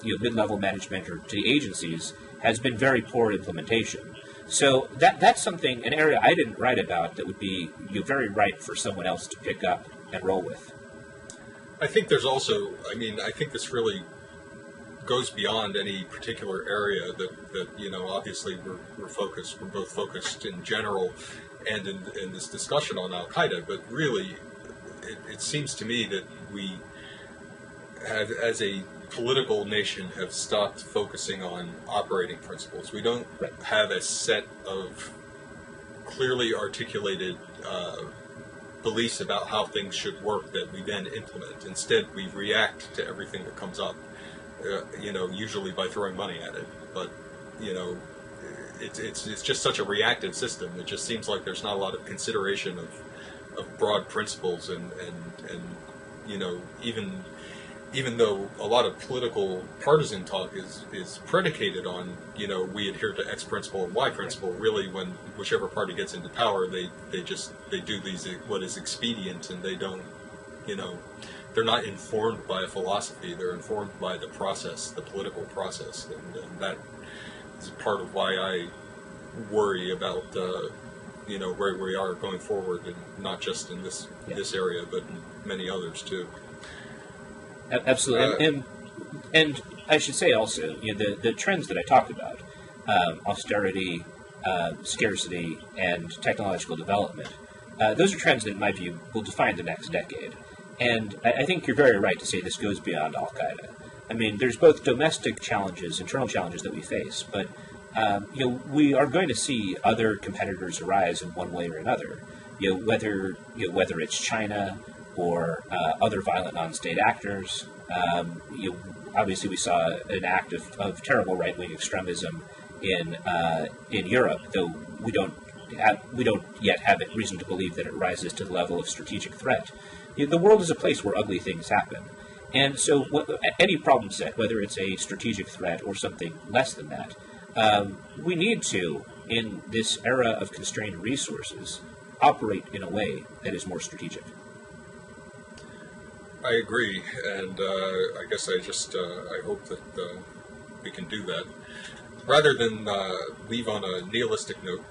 mid-level management or to the agencies, has been very poor implementation. So that's something, an area I didn't write about, that would be very ripe for someone else to pick up and roll with. I think there's also, I think this really goes beyond any particular area that obviously we're both focused in general and in this discussion on Al-Qaeda, but really it seems to me that we have, as a political nation, have stopped focusing on operating principles. We don't have a set of clearly articulated beliefs about how things should work that we then implement. Instead, we react to everything that comes up, usually by throwing money at it. But, it's just such a reactive system. It just seems like there's not a lot of consideration of broad principles and even though a lot of political partisan talk is predicated on, we adhere to X principle and Y principle, really when whichever party gets into power, they do what is expedient, and they don't, they're not informed by a philosophy, they're informed by the process, the political process, and that is part of why I worry about where we are going forward, and not just in this area, but in many others too. Absolutely, and I should say also, the trends that I talk about, austerity, scarcity, and technological development, those are trends that, in my view, will define the next decade. And I think you're very right to say this goes beyond Al-Qaeda. I mean, there's both domestic challenges, internal challenges that we face, but we are going to see other competitors arise in one way or another. Whether it's China or other violent non-state actors. Obviously, we saw an act of terrible right-wing extremism in Europe, though we don't yet have reason to believe that it rises to the level of strategic threat. The world is a place where ugly things happen. And so any problem set, whether it's a strategic threat or something less than that, we need to, in this era of constrained resources, operate in a way that is more strategic. I agree, and I guess I hope that we can do that. Rather than leave on a nihilistic note,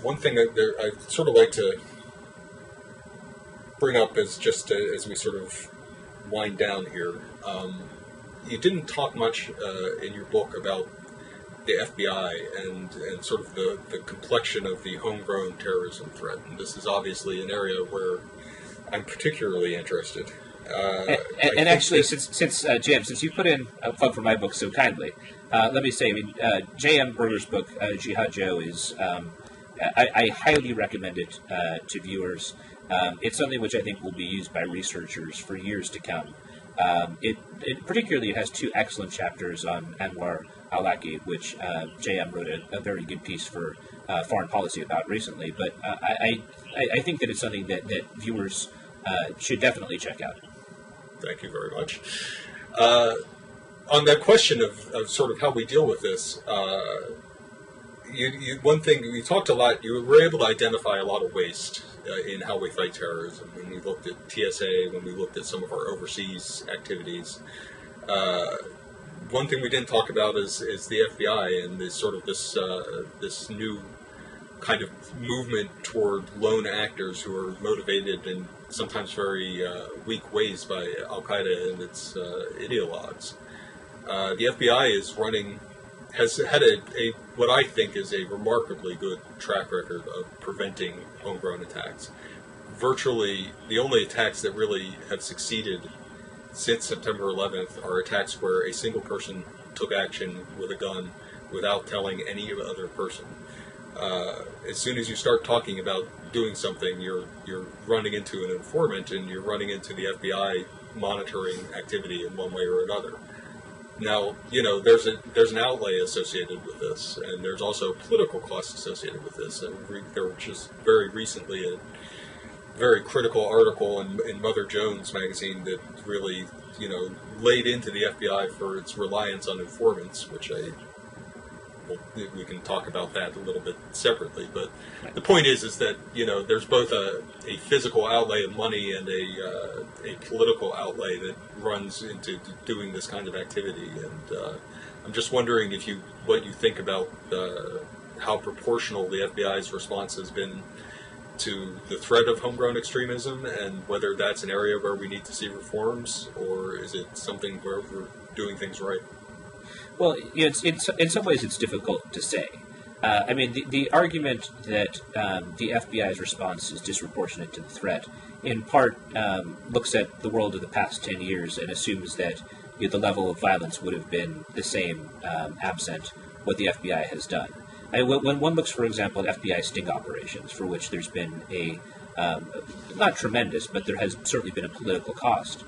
one thing I sort of like to bring up is just as we sort of wind down here. You didn't talk much in your book about the FBI and sort of the complexion of the homegrown terrorism threat. And this is obviously an area where I'm particularly interested. And actually, since J.M., since you put in a plug for my book so kindly, let me say, J.M. Berger's book, Jihad Joe, is I highly recommend it to viewers. It's something which I think will be used by researchers for years to come. It particularly has two excellent chapters on Anwar al-Awlaki, which J.M. wrote a very good piece for Foreign Policy about recently. But I think that it's something that viewers should definitely check out. Thank you very much. On that question of sort of how we deal with this, one thing, we talked a lot, you were able to identify a lot of waste in how we fight terrorism. When we looked at TSA, when we looked at some of our overseas activities. One thing we didn't talk about is the FBI and this new kind of movement toward lone actors who are motivated in sometimes very weak ways by Al-Qaeda and its ideologues. The FBI has had what I think is a remarkably good track record of preventing homegrown attacks. Virtually, the only attacks that really have succeeded since September 11th are attacks where a single person took action with a gun without telling any other person. As soon as you start talking about doing something, you're running into an informant and you're running into the FBI monitoring activity in one way or another. Now, there's an outlay associated with this, and there's also political costs associated with this. There was just very recently a very critical article in Mother Jones magazine that really, laid into the FBI for its reliance on informants, which we can talk about that a little bit separately. But the point is that, there's both a physical outlay of money and a political outlay that runs into doing this kind of activity. And I'm just wondering what you think about how proportional the FBI's response has been to the threat of homegrown extremism, and whether that's an area where we need to see reforms, or is it something where we're doing things right? Well, in some ways it's difficult to say. The argument that the FBI's response is disproportionate to the threat, in part, looks at the world of the past 10 years and assumes that the level of violence would have been the same absent what the FBI has done. When one looks, for example, at FBI sting operations, for which there's been not tremendous, but there has certainly been a political cost.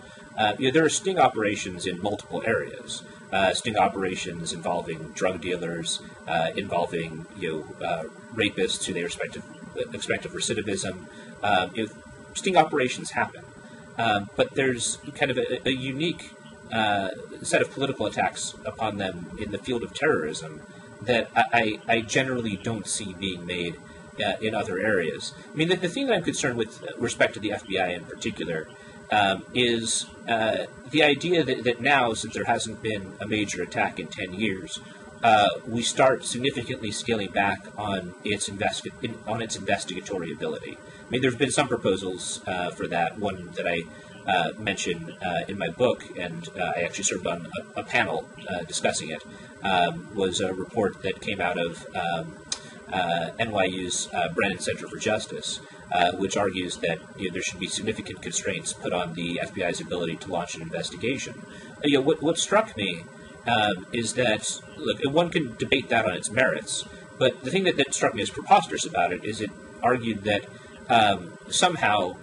There are sting operations in multiple areas. Sting operations involving drug dealers, involving rapists who they expect of recidivism. Sting operations happen, but there's kind of a unique set of political attacks upon them in the field of terrorism that I generally don't see being made in other areas. The thing that I'm concerned with respect to the FBI in particular is the idea that now, since there hasn't been a major attack in 10 years, we start significantly scaling back on its investigatory ability. I mean, there have been some proposals for that. One that I mentioned in my book, and I actually served on a panel discussing it, was a report that came out of NYU's Brennan Center for Justice, which argues that there should be significant constraints put on the FBI's ability to launch an investigation. What struck me is that, look, one can debate that on its merits, but the thing that struck me as preposterous about it is it argued that somehow,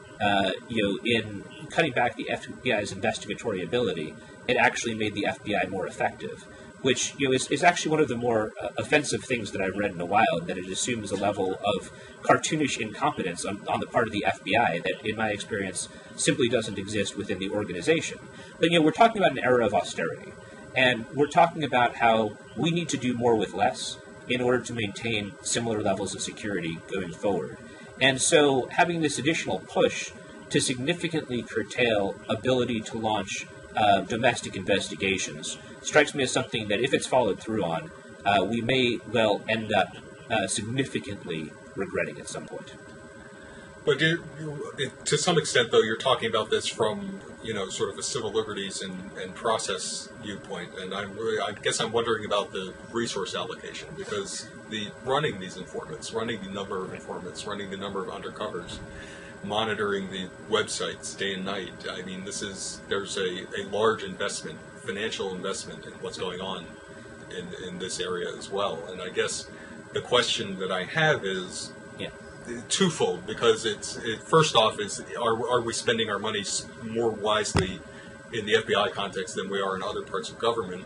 in cutting back the FBI's investigatory ability, it actually made the FBI more effective, which is actually one of the more offensive things that I've read in a while, that it assumes a level of cartoonish incompetence on the part of the FBI that, in my experience, simply doesn't exist within the organization. But, we're talking about an era of austerity, and we're talking about how we need to do more with less in order to maintain similar levels of security going forward. And so having this additional push to significantly curtail ability to launch domestic investigations strikes me as something that, if it's followed through on, we may well end up significantly regretting at some point. But to some extent, though, you're talking about this from, sort of a civil liberties and process viewpoint, and I guess I'm wondering about the resource allocation, because running these informants, running the number of informants, running the number of undercovers, monitoring the websites day and night, I mean, there's a large investment, financial investment in what's going on in this area as well. And I guess the question that I have is twofold, because first off is, are we spending our money more wisely in the FBI context than we are in other parts of government?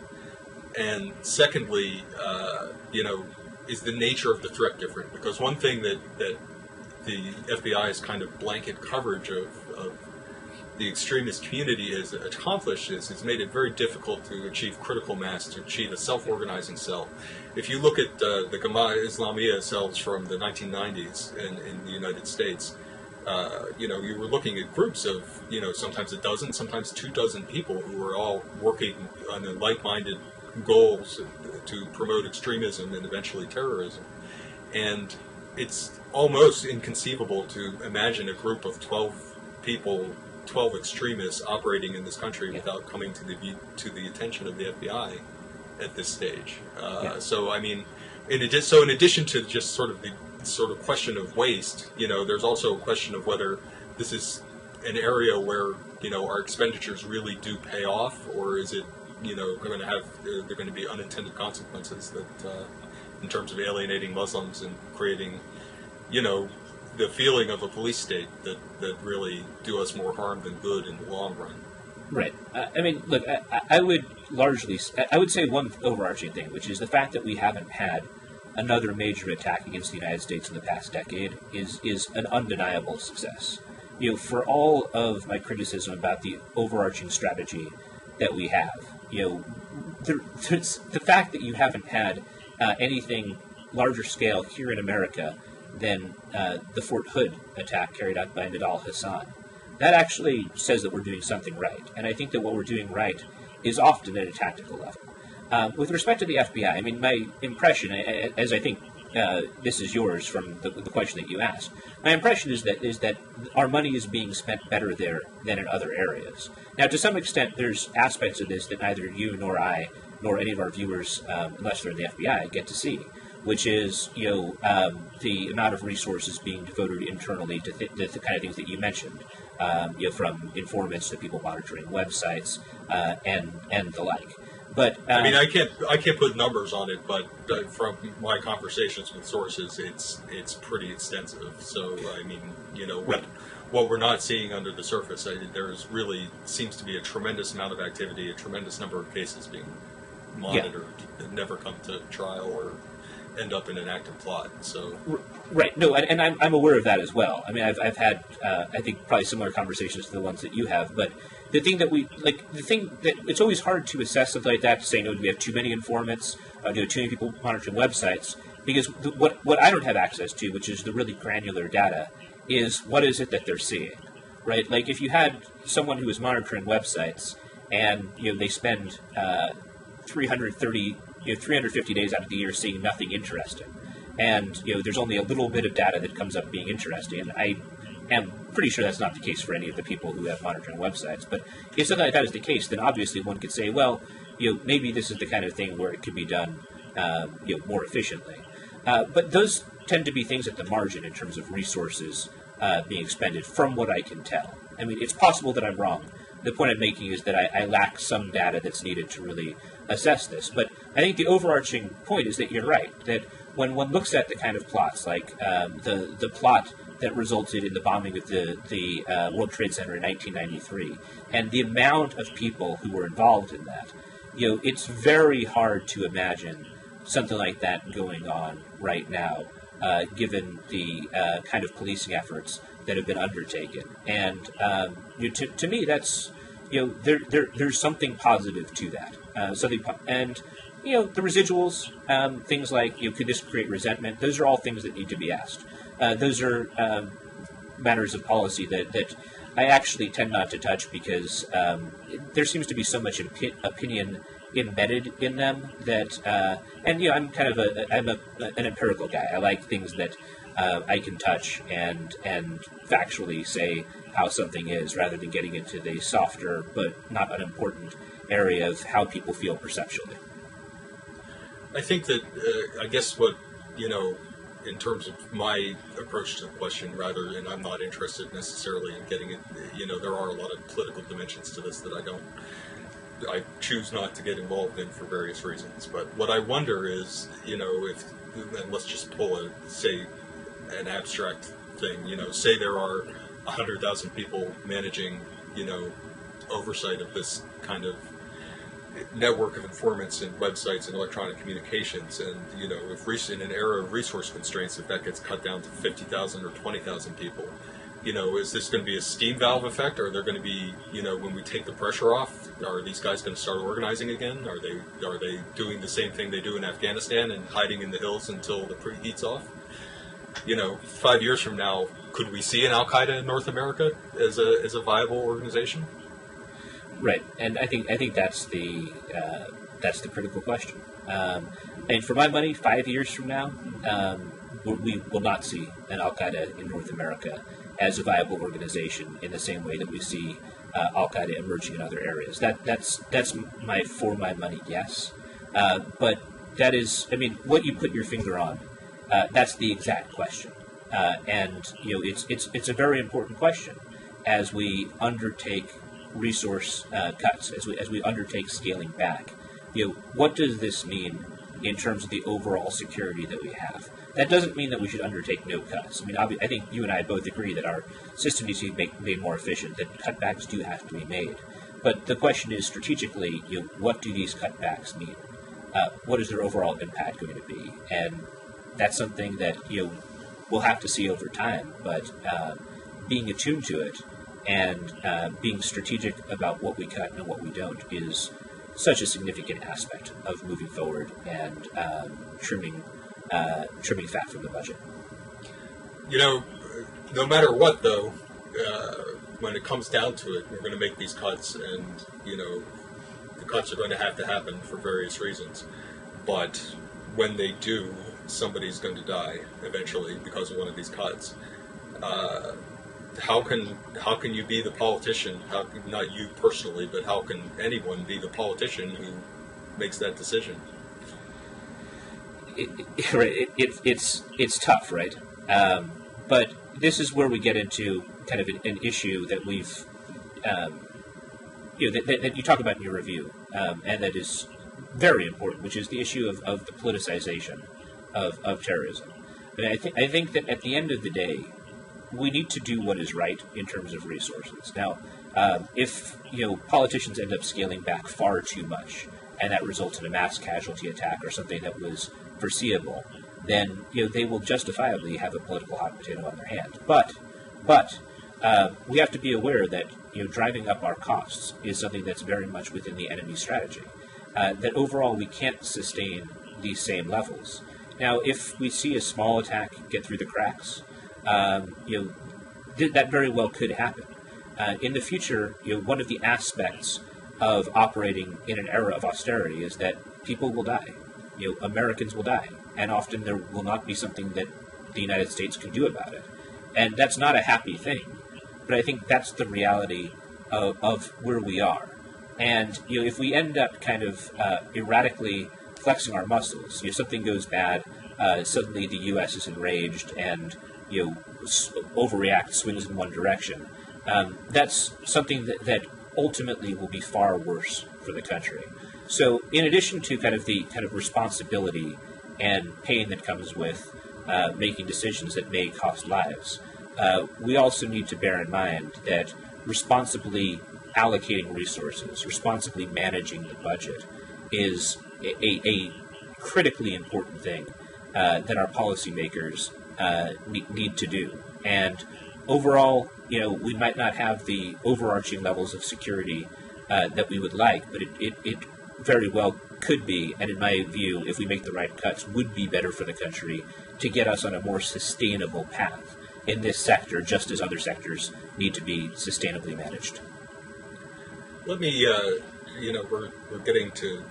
And secondly, is the nature of the threat different? Because one thing that the FBI's kind of blanket coverage of the extremist community has accomplished is it's made it very difficult to achieve critical mass, to achieve a self-organizing cell. If you look at the Jamaat Islamiyah cells from the 1990s in the United States, you were looking at groups of, sometimes a dozen, sometimes 24 people who were all working on the like-minded goals to promote extremism and eventually terrorism. And it's almost inconceivable to imagine a group of 12 people, 12 extremists operating in this country without coming to the attention of the FBI at this stage. So, I mean, in addition to just sort of the question of waste, there's also a question of whether this is an area where, our expenditures really do pay off, or is it, going to be unintended consequences that, in terms of alienating Muslims and creating, the feeling of a police state that really do us more harm than good in the long run. Right. I mean, look, I would say one overarching thing, which is the fact that we haven't had another major attack against the United States in the past decade is an undeniable success. For all of my criticism about the overarching strategy that we have, the fact that you haven't had anything larger scale here in America than the Fort Hood attack carried out by Nidal Hassan, that actually says that we're doing something right. And I think that what we're doing right is often at a tactical level. With respect to the FBI, I mean, my impression, as I think this is yours from the question that you asked, my impression is that our money is being spent better there than in other areas. Now, to some extent, there's aspects of this that neither you nor I nor any of our viewers, unless they're in the FBI, get to see, which is, the amount of resources being devoted internally to the kind of things that you mentioned, from informants to people monitoring websites and the like. But I mean, I can't put numbers on it, but from my conversations with sources, it's pretty extensive. So I mean, what we're not seeing under the surface, there's really seems to be a tremendous amount of activity, a tremendous number of cases being monitored that never come to trial or end up in an active plot. So right, no, and I'm aware of that as well. I mean, I've had I think probably similar conversations to the ones that you have, but the thing that it's always hard to assess something like that, to say, do we have too many informants, do too many people monitoring websites, because what I don't have access to, which is the really granular data, is what is it that they're seeing, right? Like if you had someone who was monitoring websites and they spend 330 350 days out of the year seeing nothing interesting. And there's only a little bit of data that comes up being interesting. And I am pretty sure that's not the case for any of the people who have monitoring websites. But if something like that is the case, then obviously one could say, well, maybe this is the kind of thing where it could be done, more efficiently. But those tend to be things at the margin in terms of resources being expended, from what I can tell. I mean, it's possible that I'm wrong. The point I'm making is that I lack some data that's needed to really assess this. But I think the overarching point is that you're right, that when one looks at the kind of plots, like the plot that resulted in the bombing of the World Trade Center in 1993, and the amount of people who were involved in that, it's very hard to imagine something like that going on right now, given the kind of policing efforts that have been undertaken. And to me, that's there's something positive to that. The residuals, things like could this create resentment? Those are all things that need to be asked. Those are matters of policy that I actually tend not to touch, because there seems to be so much opinion embedded in them that, I'm kind of an empirical guy. I like things that I can touch and factually say how something is, rather than getting into the softer but not unimportant area of how people feel perceptually. I think that, I guess what, in terms of my approach to the question, and I'm not interested necessarily in getting it, there are a lot of political dimensions to this that I choose not to get involved in for various reasons. But what I wonder is, and let's just pull an abstract thing, say there are 100,000 people managing, oversight of this kind of network of informants and websites and electronic communications, and if in an era of resource constraints, if that gets cut down to 50,000 or 20,000 people, is this going to be a steam valve effect? Are there going to be, when we take the pressure off, are these guys going to start organizing again? Are they doing the same thing they do in Afghanistan and hiding in the hills until the preheat's off? 5 years from now, could we see an Al-Qaeda in North America as a viable organization? Right, and I think that's the critical question. And for my money, 5 years from now, we will not see an Al-Qaeda in North America as a viable organization in the same way that we see Al-Qaeda emerging in other areas. That's my for my money yes, but that is, what you put your finger on. That's the exact question, and it's a very important question as we undertake resource cuts, as we undertake scaling back. What does this mean in terms of the overall security that we have? That doesn't mean that we should undertake no cuts. I think you and I both agree that our system needs to be made more efficient, that cutbacks do have to be made. But the question is, strategically, what do these cutbacks mean? What is their overall impact going to be? And that's something that we'll have to see over time. But being attuned to it and being strategic about what we cut and what we don't is such a significant aspect of moving forward and trimming fat from the budget. No matter what, though, when it comes down to it, we're going to make these cuts, and the cuts are going to happen for various reasons. But when they do, somebody's going to die eventually because of one of these cuts. How can you be the politician? Not you personally, but how can anyone be the politician who makes that decision? It's tough, right? But this is where we get into kind of an issue that we've, that you talk about in your review, and that is very important, which is the issue of the politicization of terrorism. I think that at the end of the day, we need to do what is right in terms of resources. Now, if politicians end up scaling back far too much, and that results in a mass casualty attack or something that was foreseeable, then they will justifiably have a political hot potato on their hands. But we have to be aware that driving up our costs is something that's very much within the enemy's strategy. That overall we can't sustain these same levels. Now, if we see a small attack get through the cracks, that very well could happen. In the future, one of the aspects of operating in an era of austerity is that people will die. Americans will die, and often there will not be something that the United States can do about it, and that's not a happy thing. But I think that's the reality of where we are, and if we end up kind of erratically flexing our muscles, something goes bad, suddenly the U.S. is enraged and overreacts, swings in one direction. That's something that ultimately will be far worse for the country. So, in addition to kind of the responsibility and pain that comes with making decisions that may cost lives, we also need to bear in mind that responsibly allocating resources, responsibly managing the budget, is a critically important thing that our policymakers need to do. And overall, we might not have the overarching levels of security that we would like, but it very well could be, and in my view, if we make the right cuts, would be better for the country to get us on a more sustainable path in this sector, just as other sectors need to be sustainably managed. Let me, we're getting to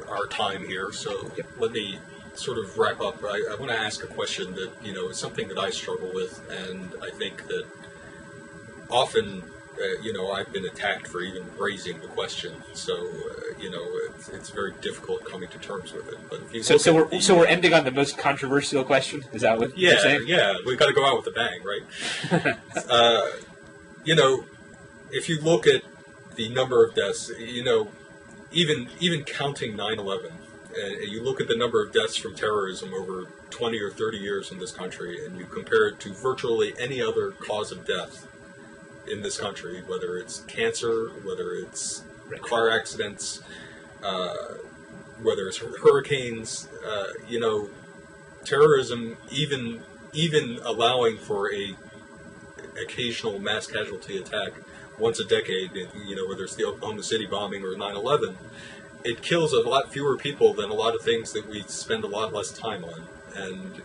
our time here, so let me sort of wrap up. I want to ask a question that, is something that I struggle with, and I think that often, I've been attacked for even raising the question, so, it's very difficult coming to terms with it. But if you so we're ending on the most controversial question? Is that what you're saying? Yeah, we've got to go out with a bang, right? If you look at the number of deaths, even counting 9/11, and you look at the number of deaths from terrorism over 20 or 30 years in this country, and you compare it to virtually any other cause of death in this country, whether it's cancer, whether it's car accidents, whether it's hurricanes, terrorism, even allowing for a occasional mass casualty attack once a decade, whether it's the Oklahoma City bombing or 9/11, it kills a lot fewer people than a lot of things that we spend a lot less time on. And,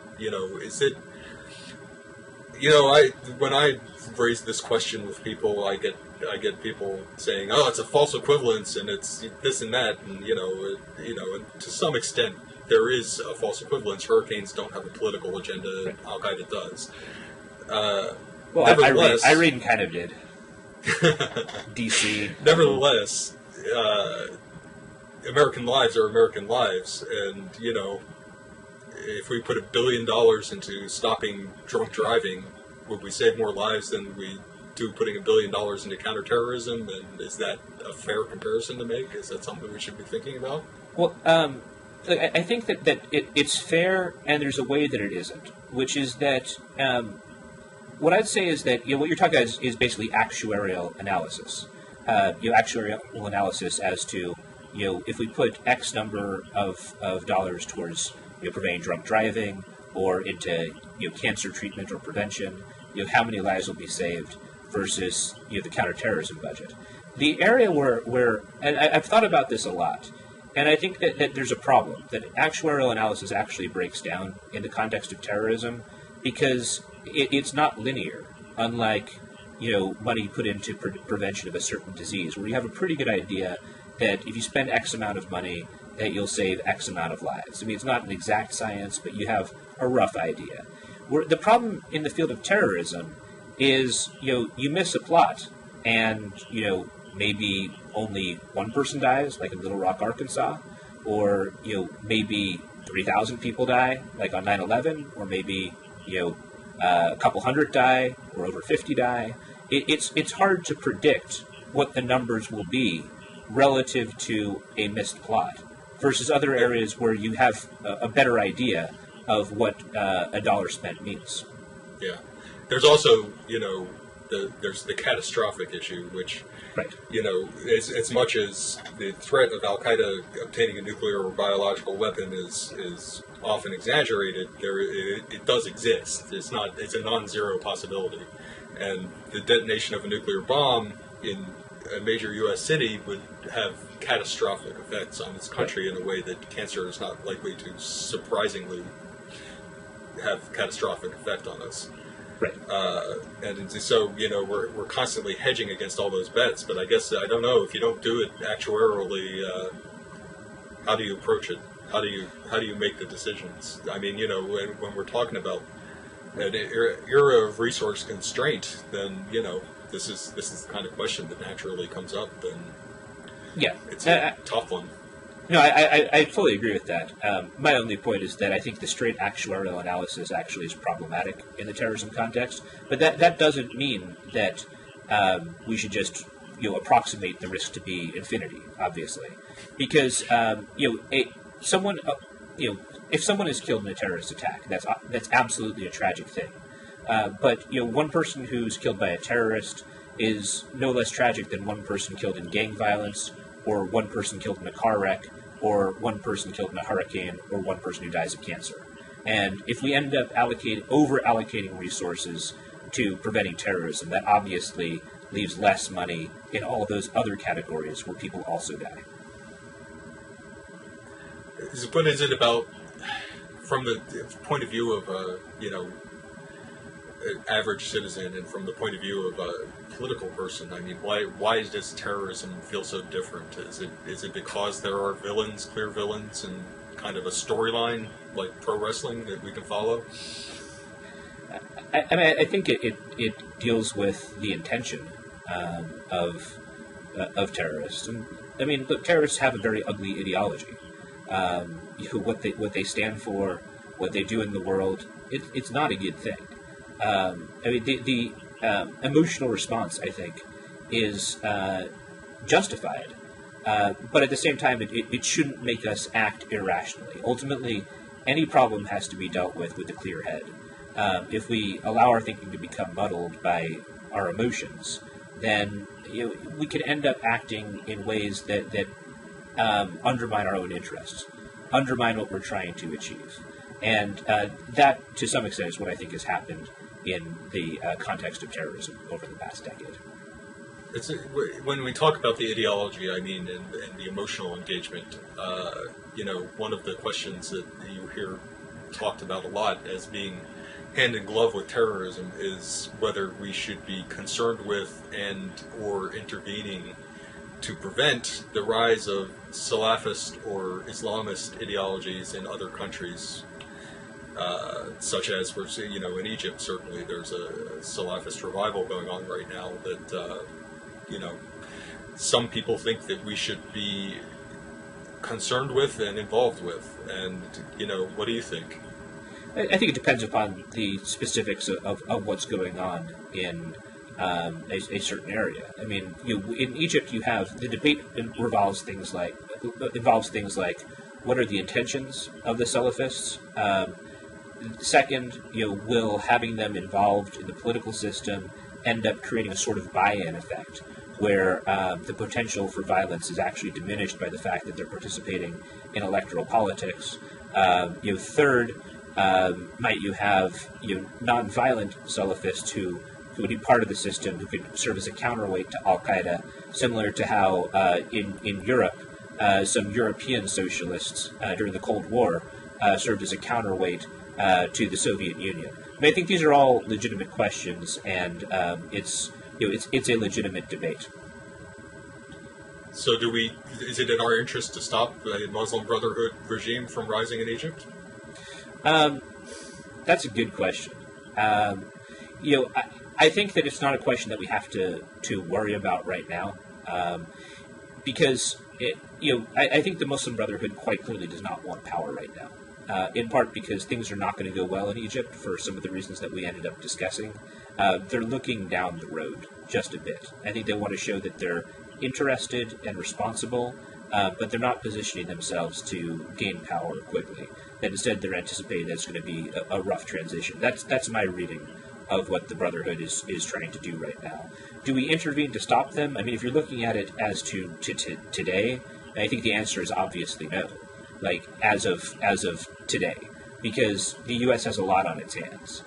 when I raise this question with people, I get people saying, "Oh, it's a false equivalence, and it's this and that," and and to some extent there is a false equivalence. Hurricanes don't have a political agenda; Al-Qaeda does. Well, Irene kind of did. DC. Nevertheless, American lives are American lives, and if we put $1 billion into stopping drunk driving, would we save more lives than we do putting $1 billion into counterterrorism? And is that a fair comparison to make? Is that something we should be thinking about? Well, I think that it's fair, and there's a way that it isn't, which is that what I'd say is that what you're talking about is basically actuarial analysis. Actuarial analysis as to if we put X number of dollars towards preventing drunk driving or into cancer treatment or prevention, how many lives will be saved versus the counterterrorism budget. The area where and I've thought about this a lot, and I think that there's a problem that actuarial analysis actually breaks down in the context of terrorism because it's not linear, unlike money put into prevention of a certain disease, where you have a pretty good idea that if you spend X amount of money, that you'll save X amount of lives. I mean, it's not an exact science, but you have a rough idea. The problem in the field of terrorism is, you miss a plot, and, maybe only one person dies, like in Little Rock, Arkansas, or, maybe 3,000 people die, like on 9/11, or maybe, a couple hundred die, or over 50 die. It's hard to predict what the numbers will be relative to a missed plot versus other areas where you have a better idea of what a dollar spent means. Yeah. There's also, there's the catastrophic issue, which, as much as the threat of Al-Qaeda obtaining a nuclear or biological weapon is often exaggerated, it does exist. It's a non-zero possibility. And the detonation of a nuclear bomb in a major U.S. city would have catastrophic effects on this country in a way that cancer is not likely to surprisingly have catastrophic effect on us. Right. And so, we're constantly hedging against all those bets, but I guess, I don't know, if you don't do it actuarially, how do you approach it? how do you make the decisions? I mean, when we're talking about an era of resource constraint, then this is the kind of question that naturally comes up, and Yeah, it's a tough one. no, I fully agree with that. My only point is that I think the straight actuarial analysis actually is problematic in the terrorism context, but that doesn't mean that we should just approximate the risk to be infinity, obviously, because someone if someone is killed in a terrorist attack, that's absolutely a tragic thing. But one person who's killed by a terrorist is no less tragic than one person killed in gang violence, or one person killed in a car wreck, or one person killed in a hurricane, or one person who dies of cancer. And if we end up over-allocating resources to preventing terrorism, that obviously leaves less money in all those other categories where people also die. But is it about, from the point of view of an average citizen, and from the point of view of a political person? I mean, why does terrorism feel so different? Is it because there are clear villains, and kind of a storyline like pro wrestling that we can follow? I think it deals with the intention of terrorists. And I mean, look, terrorists have a very ugly ideology. What they stand for, what they do in the world, it's not a good thing. I mean, the emotional response, I think, is justified, but at the same time, it shouldn't make us act irrationally. Ultimately, any problem has to be dealt with a clear head. If we allow our thinking to become muddled by our emotions, then we can end up acting in ways that undermine our own interests, undermine what we're trying to achieve. And that, to some extent, is what I think has happened in the context of terrorism over the past decade. When we talk about the ideology, I mean, and the emotional engagement, one of the questions that you hear talked about a lot as being hand in glove with terrorism is whether we should be concerned with and or intervening to prevent the rise of Salafist or Islamist ideologies in other countries, such as we're seeing, in Egypt. Certainly, there's a Salafist revival going on right now that, some people think that we should be concerned with and involved with. And, what do you think? I think it depends upon the specifics of what's going on in a certain area. I mean, in Egypt, you have the debate involves things like what are the intentions of the Salafists. Second, will having them involved in the political system end up creating a sort of buy-in effect, where the potential for violence is actually diminished by the fact that they're participating in electoral politics. Third, might you have non-violent Salafists who would be part of the system, who could serve as a counterweight to Al-Qaeda, similar to how in Europe, some European socialists during the Cold War served as a counterweight to the Soviet Union. I mean, I think these are all legitimate questions, and it's a legitimate debate. So is it in our interest to stop the Muslim Brotherhood regime from rising in Egypt? That's a good question. I think that it's not a question that we have to worry about right now, because I think the Muslim Brotherhood quite clearly does not want power right now. In part because things are not going to go well in Egypt for some of the reasons that we ended up discussing. They're looking down the road just a bit. I think they want to show that they're interested and responsible, but they're not positioning themselves to gain power quickly. That instead they're anticipating that it's going to be a rough transition. That's my reading of what the Brotherhood is trying to do right now. Do we intervene to stop them? I mean, if you're looking at it as to today, I think the answer is obviously no. Like as of today, because the U.S. has a lot on its hands.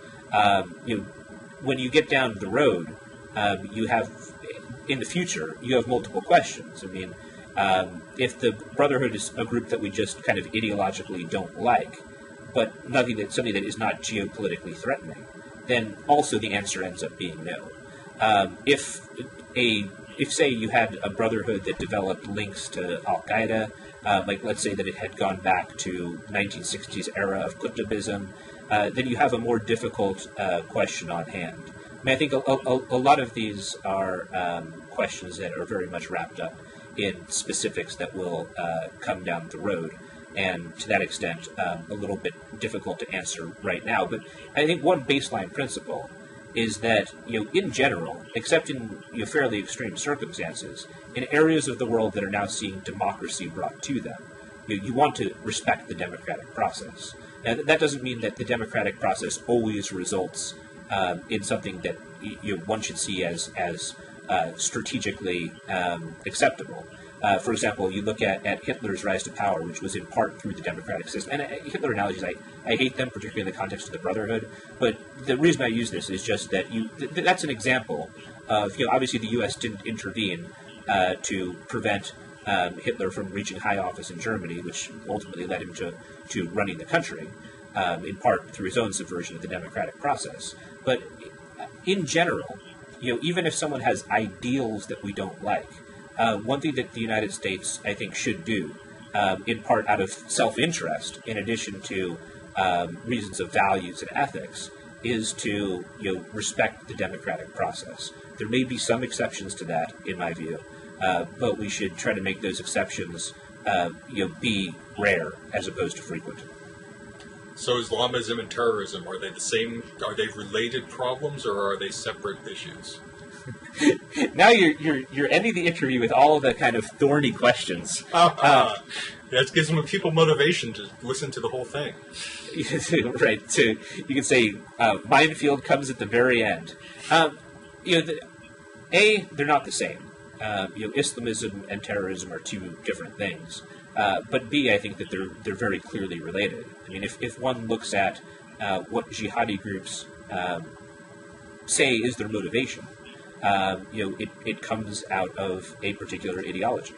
When you get down the road, you have in the future you have multiple questions. I mean, if the Brotherhood is a group that we just kind of ideologically don't like, but something that is not geopolitically threatening, then also the answer ends up being no. If say you had a Brotherhood that developed links to Al-Qaeda, like let's say that it had gone back to 1960s era of Qutbism, then you have a more difficult question on hand. I mean, I think a lot of these are questions that are very much wrapped up in specifics that will come down the road, and to that extent, a little bit difficult to answer right now. But I think one baseline principle is that, in general, except in fairly extreme circumstances, in areas of the world that are now seeing democracy brought to them, you want to respect the democratic process. Now, that doesn't mean that the democratic process always results in something that one should see as strategically acceptable. For example, you look at Hitler's rise to power, which was in part through the democratic system. And Hitler analogies, I hate them, particularly in the context of the Brotherhood. But the reason I use this is just that that's an example of, obviously the U.S. didn't intervene to prevent Hitler from reaching high office in Germany, which ultimately led him to running the country, in part through his own subversion of the democratic process. But in general, even if someone has ideals that we don't like, one thing that the United States, I think, should do, in part out of self-interest, in addition to reasons of values and ethics, is to respect the democratic process. There may be some exceptions to that, in my view, but we should try to make those exceptions be rare as opposed to frequent. So Islamism and terrorism, are they the same? Are they related problems, or are they separate issues? Now you're ending the interview with all of the kind of thorny questions. That gives people motivation to listen to the whole thing. Right. So you can say minefield comes at the very end. They're not the same. Islamism and terrorism are two different things. But B, I think that they're very clearly related. I mean, if one looks at what jihadi groups say is their motivation, it comes out of a particular ideology.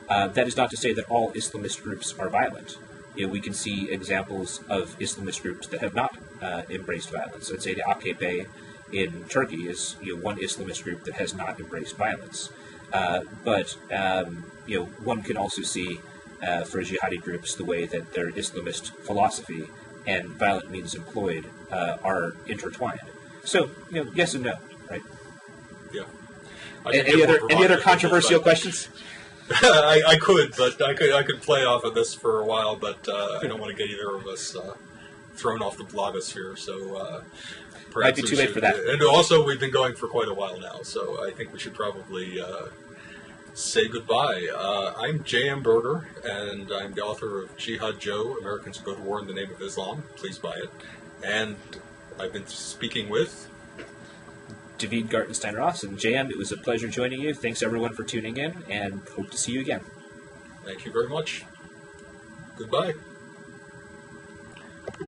That is not to say that all Islamist groups are violent. We can see examples of Islamist groups that have not embraced violence. Let's say the AKP in Turkey is one Islamist group that has not embraced violence. But one can also see for jihadi groups the way that their Islamist philosophy and violent means employed are intertwined. So, yes and no, right? Yeah. Any other controversial questions? I could play off of this for a while, but I don't want to get either of us thrown off the blogosphere. So might be too late for that. And also, we've been going for quite a while now, so I think we should probably say goodbye. I'm J.M. Berger, and I'm the author of Jihad Joe: Americans Who Go to War in the Name of Islam. Please buy it. And I've been speaking with David Gartenstein-Ross, and JM, it was a pleasure joining you. Thanks everyone for tuning in, and hope to see you again. Thank you very much. Goodbye.